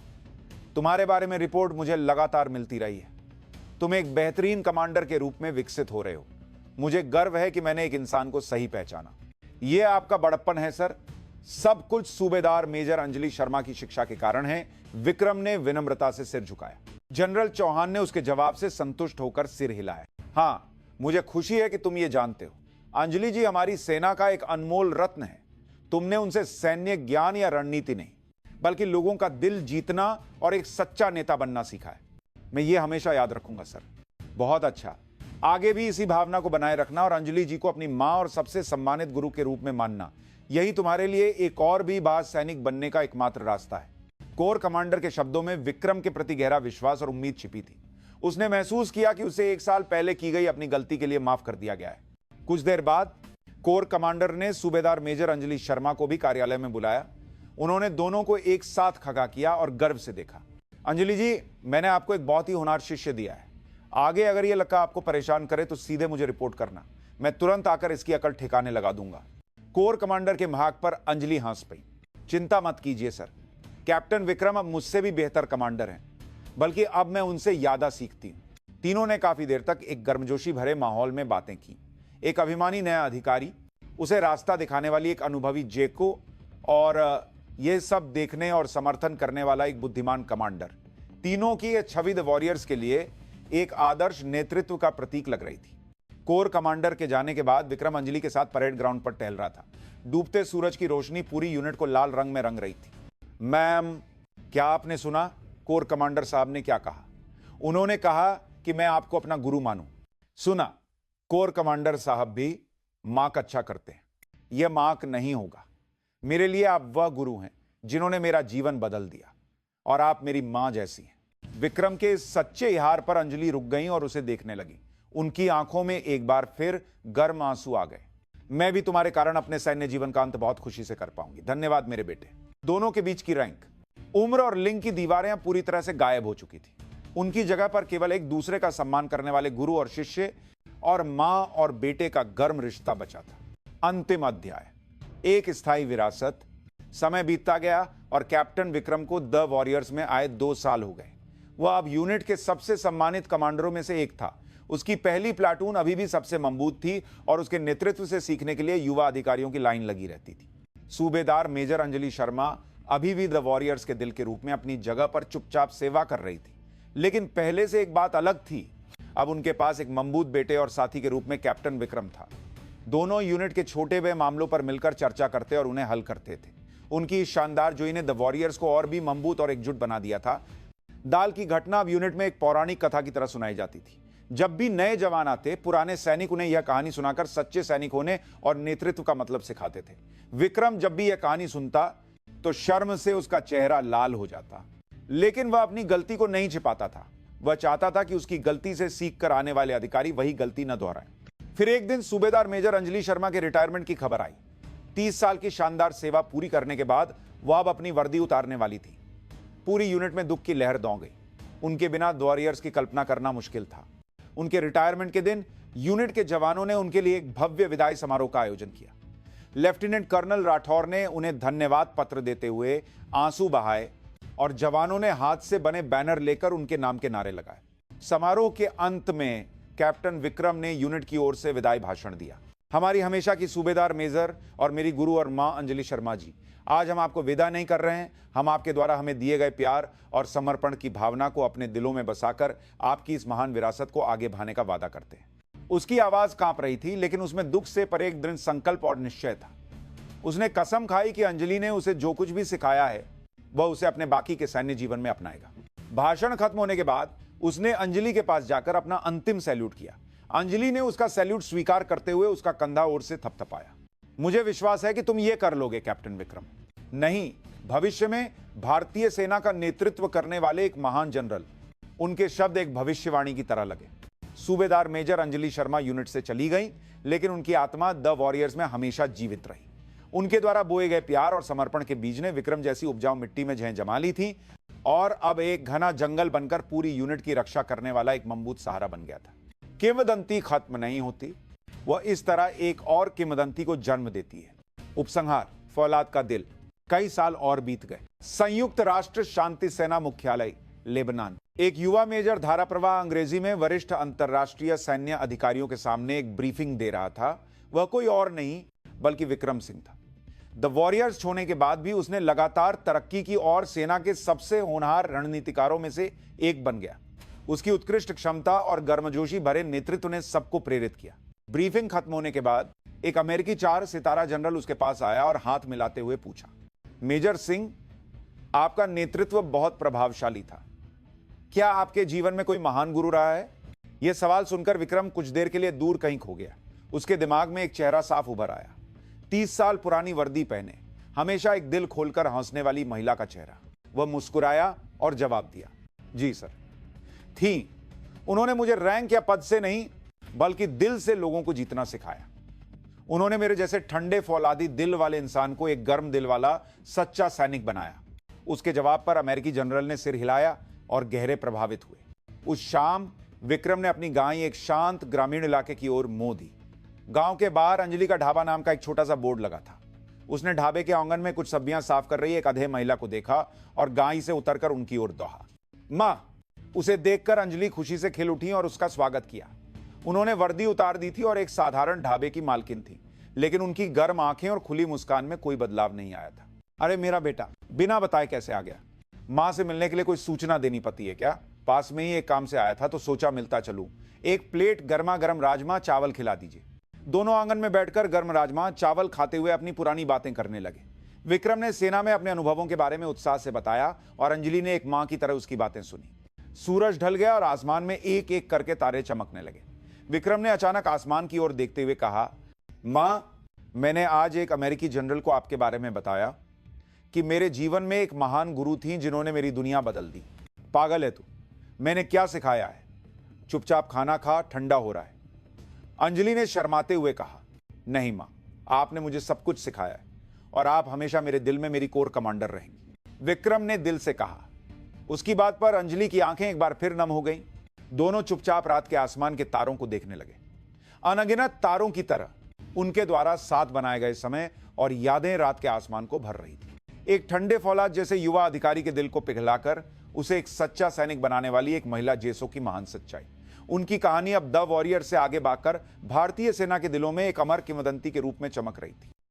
तुम्हारे बारे में रिपोर्ट मुझे लगातार मिलती रही है। तुम एक बेहतरीन कमांडर के रूप में विकसित हो रहे हो। मुझे गर्व है कि मैंने एक इंसान को सही पहचाना। यह आपका बड़प्पन है सर। सब कुछ सूबेदार मेजर अंजलि शर्मा की शिक्षा के कारण है। विक्रम ने विनम्रता से सिर झुकाया। जनरल चौहान ने उसके जवाब से संतुष्ट होकर सिर हिलाया। हां, मुझे खुशी है कि तुम ये जानते हो। अंजलि जी हमारी सेना का एक अनमोल रत्न है। तुमने उनसे सैन्य ज्ञान या रणनीति नहीं, बल्कि लोगों का दिल जीतना और एक सच्चा नेता बनना सीखा है। मैं ये हमेशा याद रखूंगा सर। बहुत अच्छा, आगे भी इसी भावना को बनाए रखना और अंजलि जी को अपनी मां और सबसे सम्मानित गुरु के रूप में मानना, यही तुम्हारे लिए एक और भी बात सैनिक बनने का एकमात्र रास्ता है। कोर कमांडर के शब्दों में विक्रम के प्रति गहरा विश्वास और उम्मीद छिपी थी। उसने महसूस किया कि उसे 1 साल पहले की गई अपनी गलती के लिए माफ कर दिया गया है। कुछ देर बाद कोर कमांडर ने सूबेदार मेजर अंजलि शर्मा को भी कार्यालय में बुलाया। उन्होंने दोनों को एक साथ खड़ा किया और गर्व से देखा। अंजलि जी, मैंने आपको एक बहुत ही होनहार शिष्य दिया है। आगे अगर यह लड़का आपको परेशान करे तो सीधे मुझे रिपोर्ट करना। मैं तुरंत आकर इसकी अकल ठिकाने लगा दूंगा। कोर कमांडर के महाक पर अंजलि हंस पई। चिंता मत कीजिए सर, कैप्टन विक्रम अब मुझसे भी बेहतर कमांडर हैं, बल्कि अब मैं उनसे ज्यादा सीखती हूं। तीनों ने काफी देर तक एक गर्मजोशी भरे माहौल में बातें की। एक अभिमानी नया अधिकारी, उसे रास्ता दिखाने वाली एक अनुभवी जेको और यह सब देखने और समर्थन करने वाला एक बुद्धिमान कमांडर। तीनों की यह छवि द वॉरियर्स के लिए एक आदर्श नेतृत्व का प्रतीक लग रही थी। कोर कमांडर के जाने के बाद विक्रम अंजलि के साथ परेड ग्राउंड पर टहल रहा था। डूबते सूरज की रोशनी पूरी यूनिट को लाल रंग में रंग रही थी। मैम, क्या आपने सुना कोर कमांडर साहब ने क्या कहा? उन्होंने कहा कि मैं आपको अपना गुरु मानूं। सुना, कोर कमांडर साहब भी मार्क अच्छा करते हैं। यह मार्क नहीं होगा। मेरे लिए आप वह गुरु हैं जिन्होंने मेरा जीवन बदल दिया, और आप मेरी मां जैसी हैं। विक्रम के इस सच्चे इहार पर अंजलि रुक गई और उसे देखने लगी। उनकी आंखों में एक बार फिर गर्म आंसू आ गए। मैं भी तुम्हारे कारण अपने सैन्य जीवन का अंत बहुत खुशी से कर पाऊंगी। धन्यवाद मेरे बेटे। दोनों के बीच की रैंक, उम्र और लिंग की दीवारें पूरी तरह से गायब हो चुकी थी। उनकी जगह पर केवल एक दूसरे का सम्मान करने वाले गुरु और शिष्य और मां और बेटे का गर्म रिश्ता बचा था। अंतिम अध्याय, एक स्थायी विरासत, समय बीतता गया और कैप्टन विक्रम को द वॉरियर्स में आए 2 साल हो गए। वह अब यूनिट के सबसे सम्मानित कमांडरों में से एक था। उसकी पहली प्लाटून अभी भी सबसे मजबूत थी और उसके नेतृत्व से सीखने के लिए युवा अधिकारियों की लाइन लगी रहती थी। सूबेदार मेजर अंजलि शर्मा अभी भी द वॉरियर्स के दिल के रूप में अपनी जगह पर चुपचाप सेवा कर रही थी, लेकिन पहले से एक बात अलग थी। अब उनके पास एक मजबूत बेटे और साथी के रूप में कैप्टन विक्रम था। दोनों यूनिट के छोटे बड़े मामलों पर मिलकर चर्चा करते और उन्हें हल करते थे। उनकी इस शानदार जोई ने द वॉरियर्स को और भी मजबूत और एकजुट बना दिया था। दाल की घटना अब यूनिट में एक पौराणिक कथा की तरह सुनाई जाती थी। जब भी नए जवान आते, पुराने सैनिक उन्हें यह कहानी सुनाकर सच्चे सैनिक होने और नेतृत्व का मतलब सिखाते थे। विक्रम जब भी यह कहानी सुनता तो शर्म से उसका चेहरा लाल हो जाता, लेकिन वह अपनी गलती को नहीं छिपाता था। वह चाहता था कि उसकी गलती से सीख कर आने वाले अधिकारी वही गलती न दोहराएं। फिर एक दिन सूबेदार मेजर अंजलि शर्मा के रिटायरमेंट की खबर आई। 30 साल की शानदार सेवा पूरी करने के बाद वह अब अपनी वर्दी उतारने वाली थी। पूरी यूनिट में दुख की लहर दौड़ गई। उनके बिना वॉरियर्स की कल्पना करना मुश्किल था। उनके रिटायरमेंट के दिन यूनिट के जवानों ने उनके लिए एक भव्य विदाई समारोह का आयोजन किया। लेफ्टिनेंट कर्नल राठौर ने उन्हें धन्यवाद पत्र देते हुए आंसू बहाए और जवानों ने हाथ से बने बैनर लेकर उनके नाम के नारे लगाए। समारोह के अंत में कैप्टन विक्रम ने यूनिट की ओर से विदाई भाषण दिया। हमारी हमेशा की सूबेदार मेजर और मेरी गुरु और मां अंजलि शर्मा जी, आज हम आपको विदा नहीं कर रहे हैं। हम आपके द्वारा हमें दिए गए प्यार और समर्पण की भावना को अपने दिलों में बसाकर आपकी इस महान विरासत को आगे बढ़ाने का वादा करते हैं। उसकी आवाज कांप रही थी, लेकिन उसमें दुख से परे एक दृढ़ संकल्प और निश्चय था। उसने कसम खाई कि अंजलि ने उसे जो कुछ भी सिखाया है वह उसे अपने बाकी के सैन्य जीवन में अपनाएगा। भाषण खत्म होने के बाद उसने अंजलि के पास जाकर अपना अंतिम सैल्यूट किया। अंजलि ने उसका सैल्यूट स्वीकार करते हुए उसका कंधा ओर से थपथपाया। मुझे विश्वास है कि तुम ये कर लोगे कैप्टन विक्रम। नहीं, भविष्य में भारतीय सेना का नेतृत्व करने वाले एक महान जनरल। उनके शब्द एक भविष्यवाणी की तरह लगे। सूबेदार मेजर अंजलि शर्मा यूनिट से चली गई, लेकिन उनकी आत्मा द वॉरियर्स में हमेशा जीवित रही। उनके द्वारा बोए गए प्यार और समर्पण के बीज ने विक्रम जैसी उपजाऊ मिट्टी में जड़ जमा ली थी और अब एक घना जंगल बनकर पूरी यूनिट की रक्षा करने वाला एक मजबूत सहारा बन गया था। किंवदंती खत्म नहीं होती, वह इस तरह एक और किंवदंती को जन्म देती है। उपसंहार, फौलाद का दिल। कई साल और बीत गए। संयुक्त राष्ट्र शांति सेना मुख्यालय, लेबनान। एक युवा मेजर धारा प्रवाह अंग्रेजी में वरिष्ठ अंतरराष्ट्रीय सैन्य अधिकारियों के सामने एक ब्रीफिंग दे रहा था। वह कोई और नहीं बल्कि विक्रम सिंह था। द वॉरियर्स छोड़ने के बाद भी उसने लगातार तरक्की की और सेना के सबसे होनहार रणनीतिकारों में से एक बन गया। उसकी उत्कृष्ट क्षमता और गर्मजोशी भरे नेतृत्व ने सबको प्रेरित किया। ब्रीफिंग खत्म होने के बाद एक अमेरिकी 4 सितारा जनरल उसके पास आया और हाथ मिलाते हुए पूछा, मेजर सिंह, आपका नेतृत्व बहुत प्रभावशाली था। क्या आपके जीवन में कोई महान गुरु रहा है? यह सवाल सुनकर विक्रम कुछ देर के लिए दूर कहीं खो गया। उसके दिमाग में एक चेहरा साफ उभर आया। 30 साल पुरानी वर्दी पहने, हमेशा एक दिल खोलकर हंसने वाली महिला का चेहरा। वह मुस्कुराया और जवाब दिया, जी सर, थी। उन्होंने मुझे रैंक या पद से नहीं बल्कि दिल से लोगों को जीतना सिखाया। उन्होंने मेरे जैसे ठंडे फौलादी दिल वाले इंसान को एक गर्म दिल वाला सच्चा सैनिक बनाया। उसके जवाब पर अमेरिकी जनरल ने सिर हिलाया और गहरे प्रभावित हुए। उस शाम विक्रम ने अपनी गाय एक शांत ग्रामीण इलाके की ओर मोड़ दी। गांव के बाहर अंजलि का ढाबा नाम का एक छोटा सा बोर्ड लगा था। उसने ढाबे के आंगन में कुछ सब्जियां साफ कर रही एक अधे महिला को देखा और गाय से उतरकर उनकी ओर दौड़ा। मां, उसे देखकर अंजलि खुशी से खिल उठी और उसका स्वागत किया। उन्होंने वर्दी उतार दी थी और एक साधारण ढाबे की मालकिन थी, लेकिन उनकी गर्म आंखें और खुली मुस्कान में कोई बदलाव नहीं आया था। अरे मेरा बेटा, बिना बताए कैसे आ गया? मां से मिलने के लिए कोई सूचना देनी पड़ती है क्या? पास में ही एक काम से आया था तो सोचा मिलता चलूं। एक प्लेट गर्मा गर्म राजमा चावल खिला दीजिए। दोनों आंगन में बैठकर गर्म राजमा चावल खाते हुए अपनी पुरानी बातें करने लगे। विक्रम ने सेना में अपने अनुभवों के बारे में उत्साह से बताया और अंजलि ने एक मां की तरह उसकी बातें सुनी। सूरज ढल गया और आसमान में एक एक करके तारे चमकने लगे। विक्रम ने अचानक आसमान की ओर देखते हुए कहा, मां, मैंने आज एक अमेरिकी जनरल को आपके बारे में बताया कि मेरे जीवन में एक महान गुरु थी जिन्होंने मेरी दुनिया बदल दी। पागल है तू? मैंने क्या सिखाया है? चुपचाप खाना खा, ठंडा हो रहा है। अंजलि ने शर्माते हुए कहा, नहीं मां, आपने मुझे सब कुछ सिखाया है और आप हमेशा मेरे दिल में मेरी कोर कमांडर रहेंगी। विक्रम ने दिल से कहा। उसकी बात पर अंजलि की आंखें एक बार फिर नम हो गईं। दोनों चुपचाप रात के आसमान के तारों को देखने लगे। अनगिनत तारों की तरह उनके द्वारा साथ बनाए गए समय और यादें रात के आसमान को भर रही थी। एक ठंडे फौलाद जैसे युवा अधिकारी के दिल को पिघलाकर उसे एक सच्चा सैनिक बनाने वाली एक महिला जेसो की महान सच्चाई। उनकी कहानी अब द वॉरियर से आगे बढ़कर भारतीय सेना के दिलों में एक अमर किंवदंती के रूप में चमक रही थी।